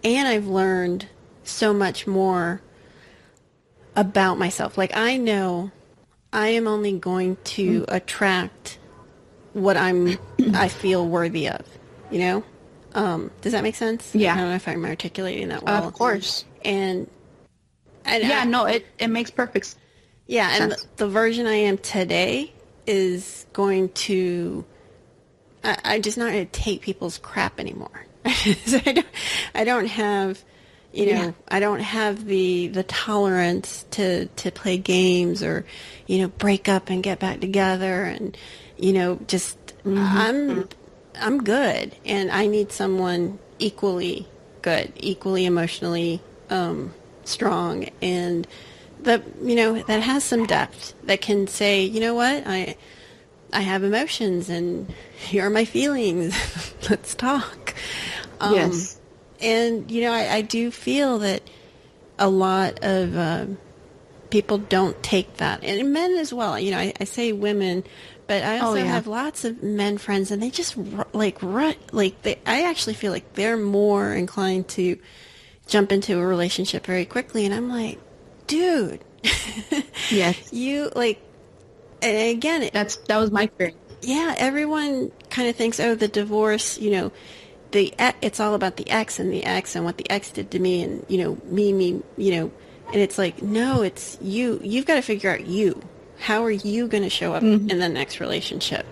And I've learned so much more about myself. Like, I know I am only going to attract what I feel worthy of, Does that make sense? Yeah. I don't know if I'm articulating that well. Of course. And it makes perfect sense. Yeah, and the version I am today is going to... I'm just not going to take people's crap anymore. So I don't have, I don't have the tolerance to play games or, break up and get back together and, just I'm good, and I need someone equally good, equally emotionally strong, and that has some depth, that can say, you know what, I have emotions, and here are my feelings. Let's talk. Yes. And, I do feel that a lot of people don't take that. And men as well. I say women, but I also have lots of men friends, and they just, I actually feel like they're more inclined to jump into a relationship very quickly. And I'm like, dude. Yes. And again, that was my experience. Yeah, everyone kind of thinks, the divorce, it's all about the ex and what the ex did to me, and me, and it's like, no, it's you. You've got to figure out you. How are you going to show up in the next relationship?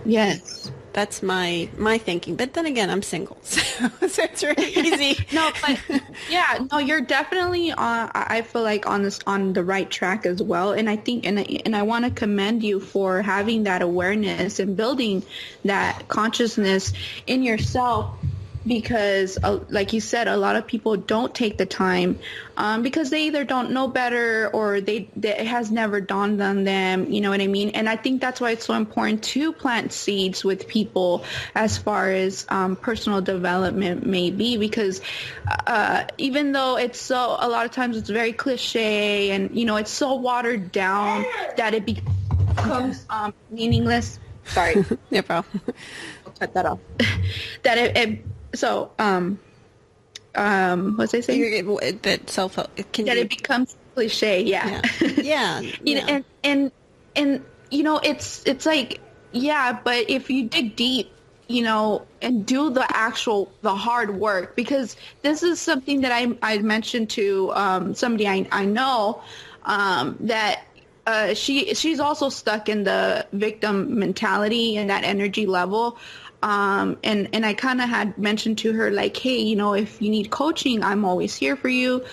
Yes. That's my thinking. But then again, I'm single, so it's really easy. You're definitely I feel like on the right track as well. And I think, and I want to commend you for having that awareness and building that consciousness in yourself, because like you said, a lot of people don't take the time because they either don't know better, or it has never dawned on them, you know what I mean? And I think that's why it's so important to plant seeds with people as far as personal development may be, because even though a lot of times it's very cliche, and it's so watered down that it becomes meaningless. Sorry. No problem. I'll cut that off. That So, what's I saying? That self-help. It becomes cliche, yeah. And it's like, but if you dig deep, and do the hard work, because this is something that I mentioned to somebody I know, that she's also stuck in the victim mentality and that energy level. And I kind of had mentioned to her, like, hey, if you need coaching, I'm always here for you.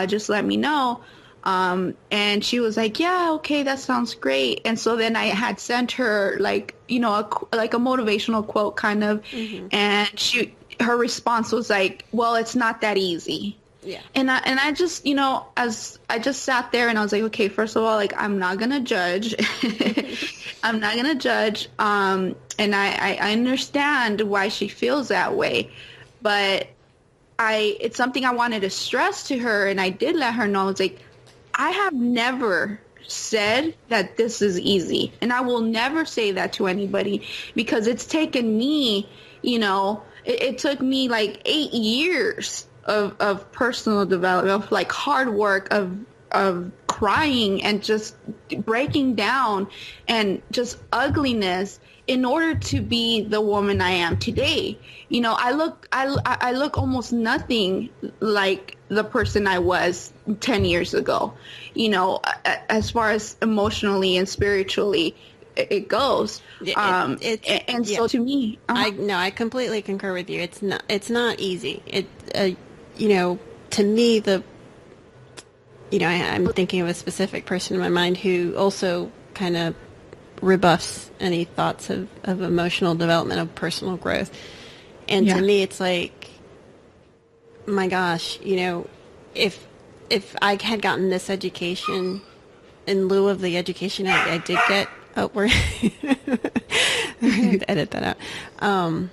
Just let me know. And she was like, yeah, okay, that sounds great. And so then I had sent her like a motivational quote kind of, and her response was like, well, it's not that easy. Yeah. And I just, as I just sat there and I was like, okay, first of all, like, I'm not going to judge. I'm not going to judge. And I understand why she feels that way, but it's something I wanted to stress to her. And I did let her know. I was like, I have never said that this is easy, and I will never say that to anybody, because it's taken me, it took me like 8 years of personal development, of like hard work, of crying and just breaking down and just ugliness in order to be the woman I am today. I look almost nothing like the person I was 10 years ago, as far as emotionally and spiritually it goes. So to me, I completely concur with you. It's not easy. To me, I'm thinking of a specific person in my mind who also kind of rebuffs any thoughts of emotional development, of personal growth. And to me, it's like, my gosh, if if I had gotten this education in lieu of the education I did get, we're edit that out.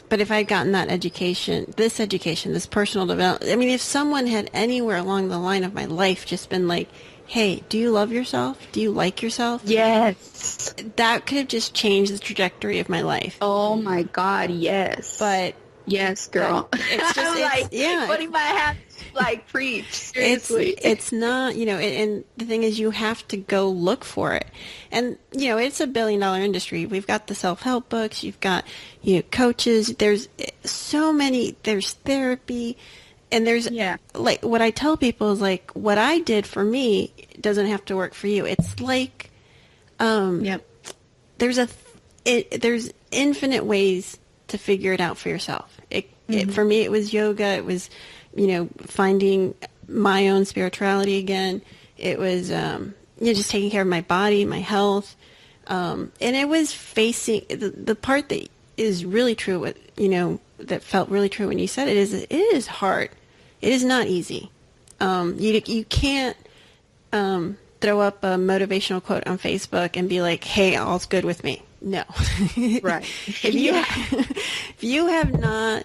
But if I had gotten that education, this personal development, I mean, if someone had anywhere along the line of my life just been like, hey, do you love yourself? Do you like yourself? Yes. That could have just changed the trajectory of my life. Oh my God, yes. But yes, girl. It's just, I'm like, yeah. putting my hands, like, preach, seriously. It's not, and the thing is, you have to go look for it. And, it's $1 billion industry. We've got the self-help books. You've got, coaches. There's so many, there's therapy. And there's, like, what I tell people is, like, what I did for me doesn't have to work for you. It's like, there's infinite ways to figure it out for yourself. For me, it was yoga. It was, finding my own spirituality again. It was, just taking care of my body, my health. And it was facing the part that is really true, that felt really true when you said it is hard. It is not easy. You can't throw up a motivational quote on Facebook and be like, hey, all's good with me. No. Right. If you have not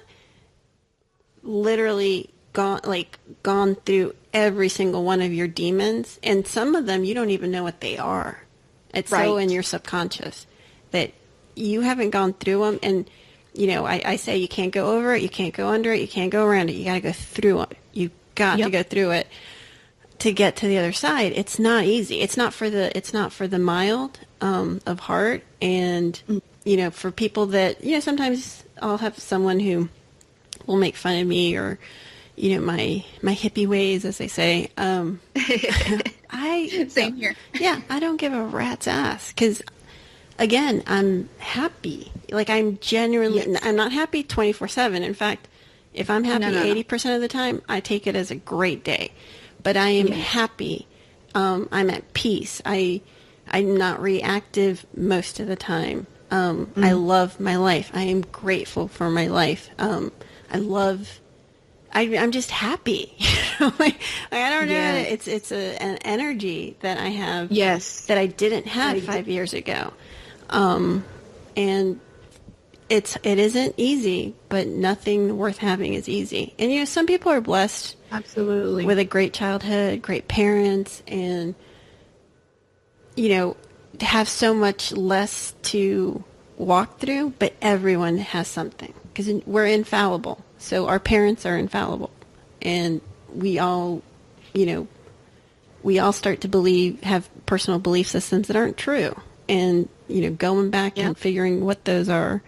literally gone through every single one of your demons, and some of them you don't even know what they are. It's so in your subconscious that you haven't gone through them. And, I say you can't go over it, you can't go under it, you can't go around it. You got to go through it. You got to go through it to get to the other side. It's not easy. It's not for the mild of heart. And, for people that, sometimes I'll have someone who will make fun of me or, my hippie ways, as they say. Same here. Yeah, I don't give a rat's ass because, again, I'm happy. Like, I'm genuinely, I'm not happy 24/7. In fact, if I'm happy 80% of the time, I take it as a great day. But I am happy. I'm at peace. I'm not reactive most of the time. I love my life. I am grateful for my life. I'm just happy. I don't know. It's an energy that I have that I didn't have 5 years ago. And it isn't easy, but nothing worth having is easy. And, some people are blessed absolutely with a great childhood, great parents, and, have so much less to walk through, but everyone has something because we're infallible. So our parents are infallible, and we all start to have personal belief systems that aren't true. And, going back and figuring what those are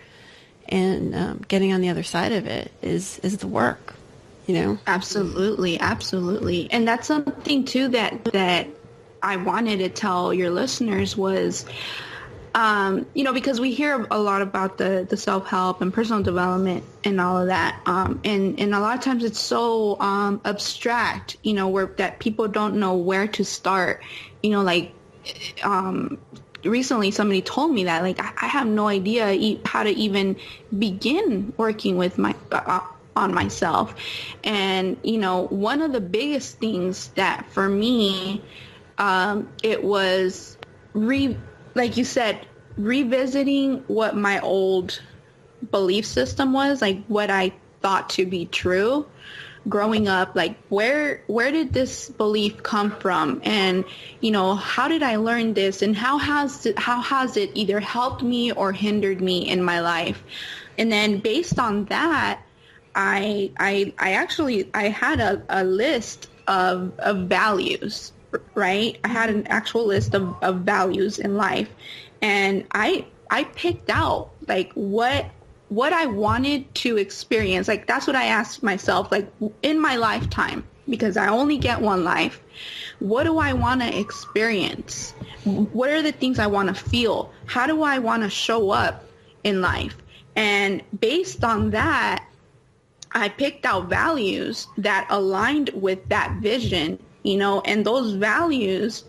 and getting on the other side of it is the work, Absolutely. Absolutely. And that's something, too, that I wanted to tell your listeners was, because we hear a lot about the self-help and personal development and all of that. And a lot of times it's so abstract, where that people don't know where to start, recently somebody told me that, like, I have no idea how to even begin working with on myself. And, one of the biggest things that for me, it was like you said, revisiting what my old belief system was, like what I thought to be true growing up, like where did this belief come from? And, how did I learn this? And how has it either helped me or hindered me in my life? And then based on that, I had a list of values, right? I had an actual list of values in life. And I picked out like what I wanted to experience. Like, that's what I asked myself, like, in my lifetime, because I only get one life. What do I want to experience? What are the things I want to feel? How do I want to show up in life? And based on that, I picked out values that aligned with that vision, and those values,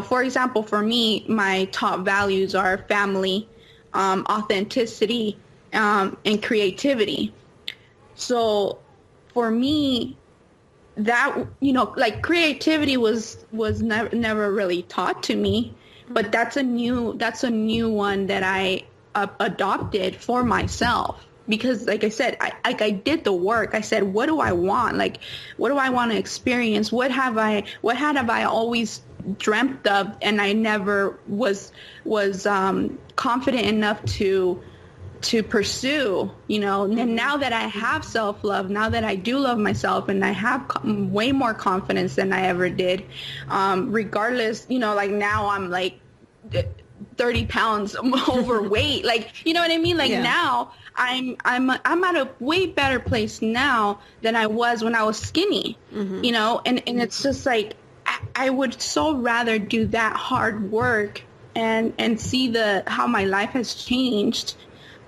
for example, for me, my top values are family, authenticity, and creativity. So for me, that, like creativity was never really taught to me, but that's a new one that I adopted for myself. Because like I said, I did the work. I said, what do I want? Like, what do I want to experience? What have I always dreamt of, and I never was confident enough to pursue, and now that I have self-love, now that I do love myself, and I have way more confidence than I ever did, regardless, like now I'm like 30 pounds overweight, like, you know what I mean? Like now I'm at a way better place now than I was when I was skinny, and it's just like, I would so rather do that hard work and see how my life has changed.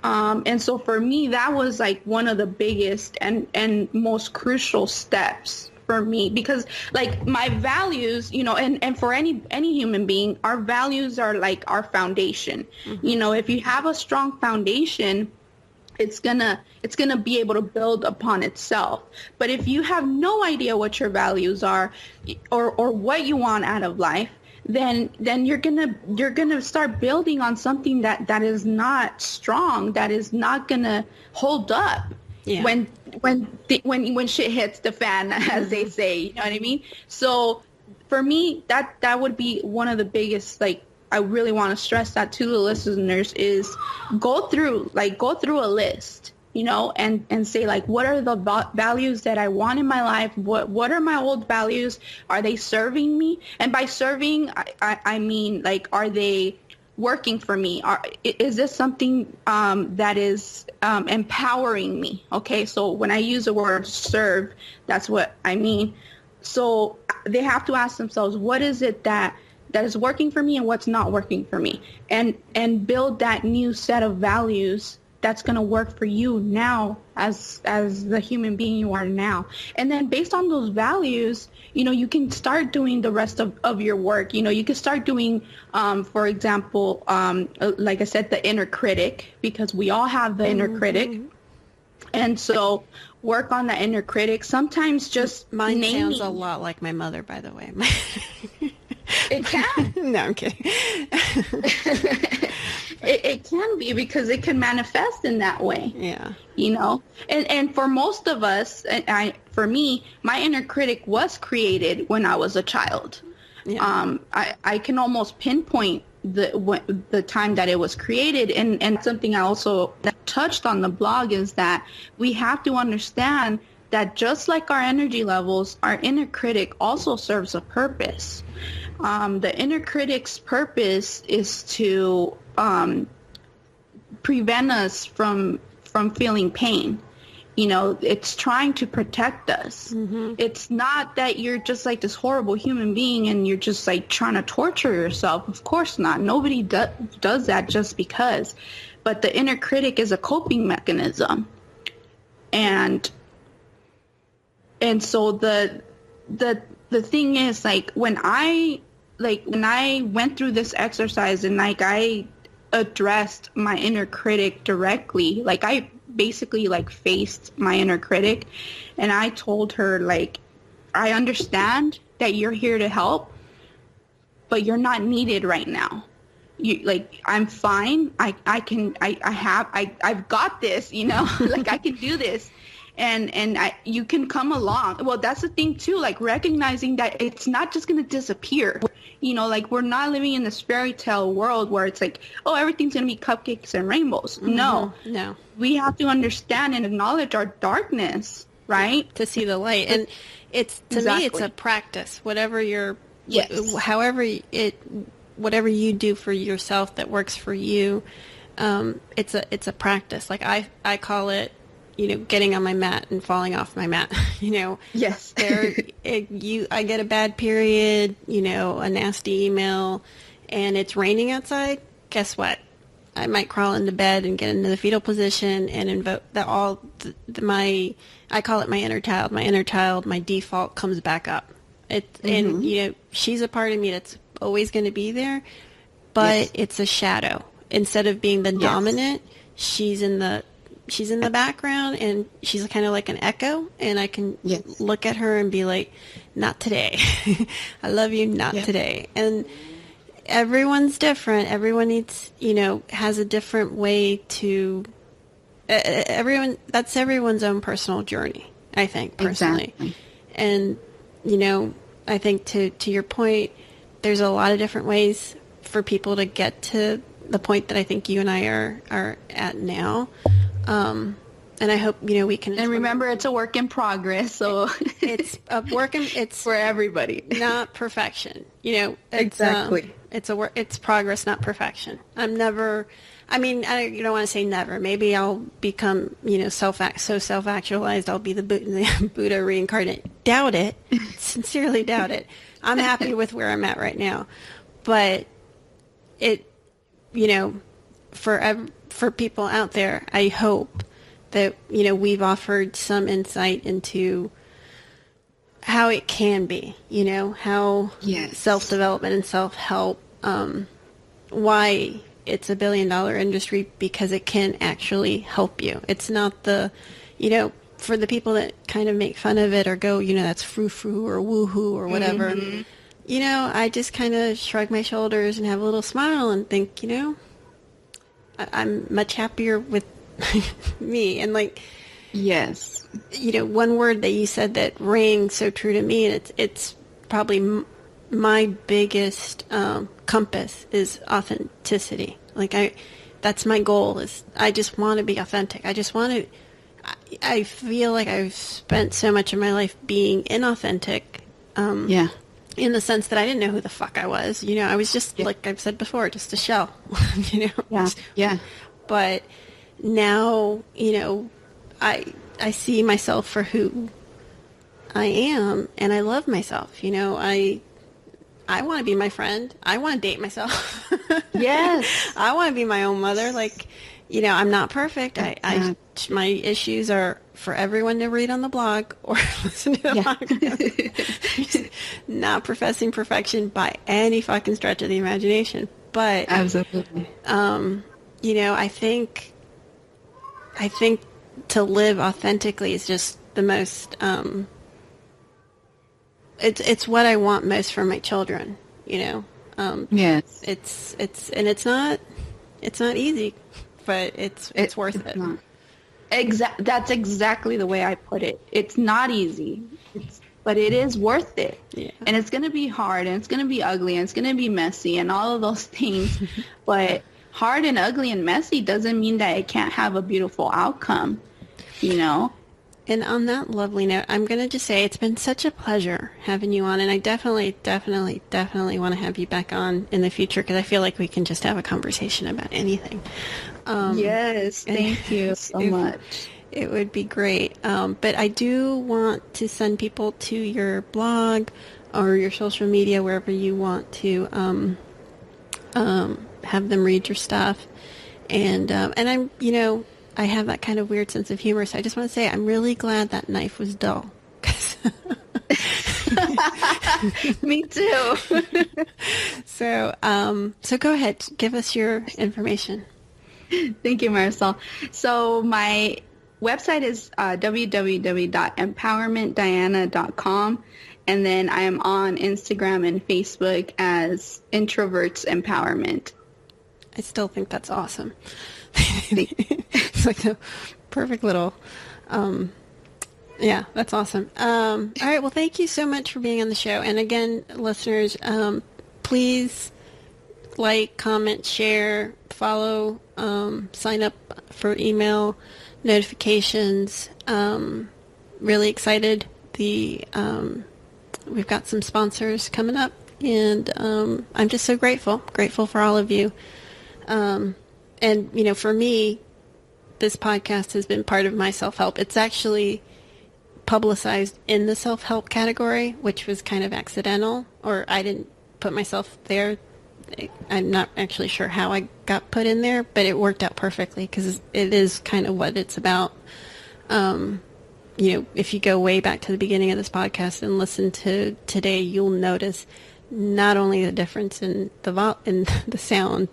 And so for me, that was like one of the biggest and most crucial steps for me, because like my values, and for any human being, our values are like our foundation. If you have a strong foundation, it's gonna be able to build upon itself. But if you have no idea what your values are or what you want out of life, then you're gonna start building on something that is not strong, that is not gonna hold up when shit hits the fan, as they say. You know what I mean? So for me, that would be one of the biggest, like, I really want to stress that to the listeners, is go through a list, and say, like, what are the values that I want in my life? What are my old values? Are they serving me? And by serving, I mean, like, are they working for me? Is this something that is empowering me? Okay, so when I use the word serve, that's what I mean. So they have to ask themselves, what is it that is working for me and what's not working for me, and build that new set of values that's going to work for you now as the human being you are now. And then based on those values, you can start doing the rest of your work. You can start doing, for example, like I said, the inner critic, because we all have the inner critic. And so work on the inner critic. Sometimes just mine sounds a lot like my mother, by the way. It can. No, I'm kidding. It can be, because it can manifest in that way. Yeah. And for most of us, for me, my inner critic was created when I was a child. Yeah. I can almost pinpoint the time that it was created. And something I also touched on the blog is that we have to understand that just like our energy levels, our inner critic also serves a purpose. The inner critic's purpose is to prevent us from feeling pain. It's trying to protect us. It's not that you're just like this horrible human being and you're just like trying to torture yourself. Of course not. Nobody does that just because. But the inner critic is a coping mechanism. And so the thing is, like, when I went through this exercise and like I addressed my inner critic directly, like I basically like faced my inner critic, and I told her, like, I understand that you're here to help, but you're not needed right now. I'm fine. I've got this, like I can do this. And you can come along. Well, that's the thing too, like recognizing that it's not just going to disappear. Like we're not living in this fairy tale world where it's like, oh, everything's going to be cupcakes and rainbows. No. We have to understand and acknowledge our darkness, right? To see the light. And it's, to me, it's a practice. Whatever whatever you do for yourself that works for you, it's a practice. Like I call it, getting on my mat and falling off my mat, Yes. I get a bad period, a nasty email, and it's raining outside. Guess what? I might crawl into bed and get into the fetal position and invoke I call it my inner child. My inner child, my default comes back up. And she's a part of me that's always going to be there, but it's a shadow. Instead of being the dominant, she's in the she's in the background and she's kind of like an echo, and I can look at her and be like, not today. I love you, not today. And everyone's different. Everyone needs, has a different way to, that's everyone's own personal journey, I think, personally. Exactly. And, I think to your point, there's a lot of different ways for people to get to the point that I think you and I are at now. And I hope, we can. And remember, it's a work in progress. So it's a it's for everybody, not perfection. Exactly. It's progress, not perfection. I don't want to say never. Maybe I'll become, self-actualized. I'll be the Buddha reincarnate. Doubt it. Sincerely doubt it. I'm happy with where I'm at right now. But it, for people out there, I hope that, we've offered some insight into how it can be, how self-development and self-help, why it's $1 billion industry, because it can actually help you. It's not the, for the people that kind of make fun of it or go, that's frou-frou or woo-hoo or whatever, I just kind of shrug my shoulders and have a little smile and think, I'm much happier with me. And yes, one word that you said that rang so true to me, and it's probably my biggest compass, is authenticity. That's my goal. Is I just want to be authentic. I feel like I've spent so much of my life being inauthentic. In the sense that I didn't know who the fuck I was. I was just, like I've said before, just a shell. Yeah. But now, I see myself for who I am, and I love myself. I want to be my friend. I want to date myself. Yes. I want to be my own mother. I'm not perfect. My issues are for everyone to read on the blog or listen to the podcast. Not professing perfection by any fucking stretch of the imagination. But absolutely. I think to live authentically is just the most it's what I want most for my children, Yes. It's not easy, but it's worth it. Not. That's exactly the way I put it. It's not easy, but it is worth it. Yeah. And it's going to be hard, and it's going to be ugly, and it's going to be messy, and all of those things. But hard and ugly and messy doesn't mean that it can't have a beautiful outcome, And on that lovely note, I'm going to just say it's been such a pleasure having you on, and I definitely want to have you back on in the future, because I feel like we can just have a conversation about anything. Yes, thank you so much. It would be great. But I do want to send people to your blog or your social media, wherever you want to have them read your stuff. And I'm, I have that kind of weird sense of humor, so I just want to say I'm really glad that knife was dull. Me too. So go ahead, give us your information. Thank you, Marisol. So my website is www.empowermentdiana.com, and then I am on Instagram and Facebook as Introverts Empowerment. I still think that's awesome. It's like the perfect little, that's awesome. All right. Well, thank you so much for being on the show. And again, listeners, please like, comment, share, follow, sign up for email notifications. Really excited. We've got some sponsors coming up, and I'm just so grateful for all of you. And, for me, this podcast has been part of my self-help. It's actually publicized in the self-help category, which was kind of accidental, or I didn't put myself there. I'm not actually sure how I got put in there, but it worked out perfectly, because it is kind of what it's about. If you go way back to the beginning of this podcast and listen to today, you'll notice not only the difference in the sound,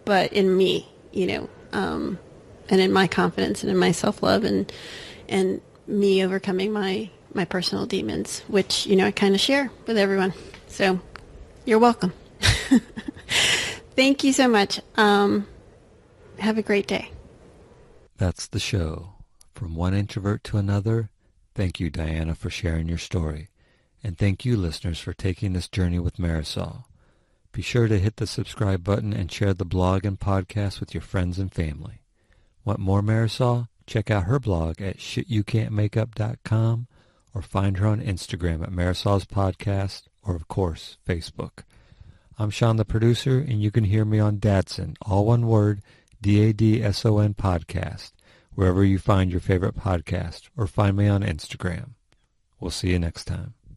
but in me, and in my confidence and in my self-love and me overcoming my personal demons, which, I kind of share with everyone. So you're welcome. Thank you so much. Have a great day. That's the show. From one introvert to another, thank you, Diana, for sharing your story. And thank you, listeners, for taking this journey with Marisol. Be sure to hit the subscribe button and share the blog and podcast with your friends and family. Want more Marisol? Check out her blog at shityoucan'tmakeup.com or find her on Instagram at Marisol's Podcast or, of course, Facebook. I'm Sean, the producer, and you can hear me on Dadson, all one word, DADSON Podcast, wherever you find your favorite podcast, or find me on Instagram. We'll see you next time.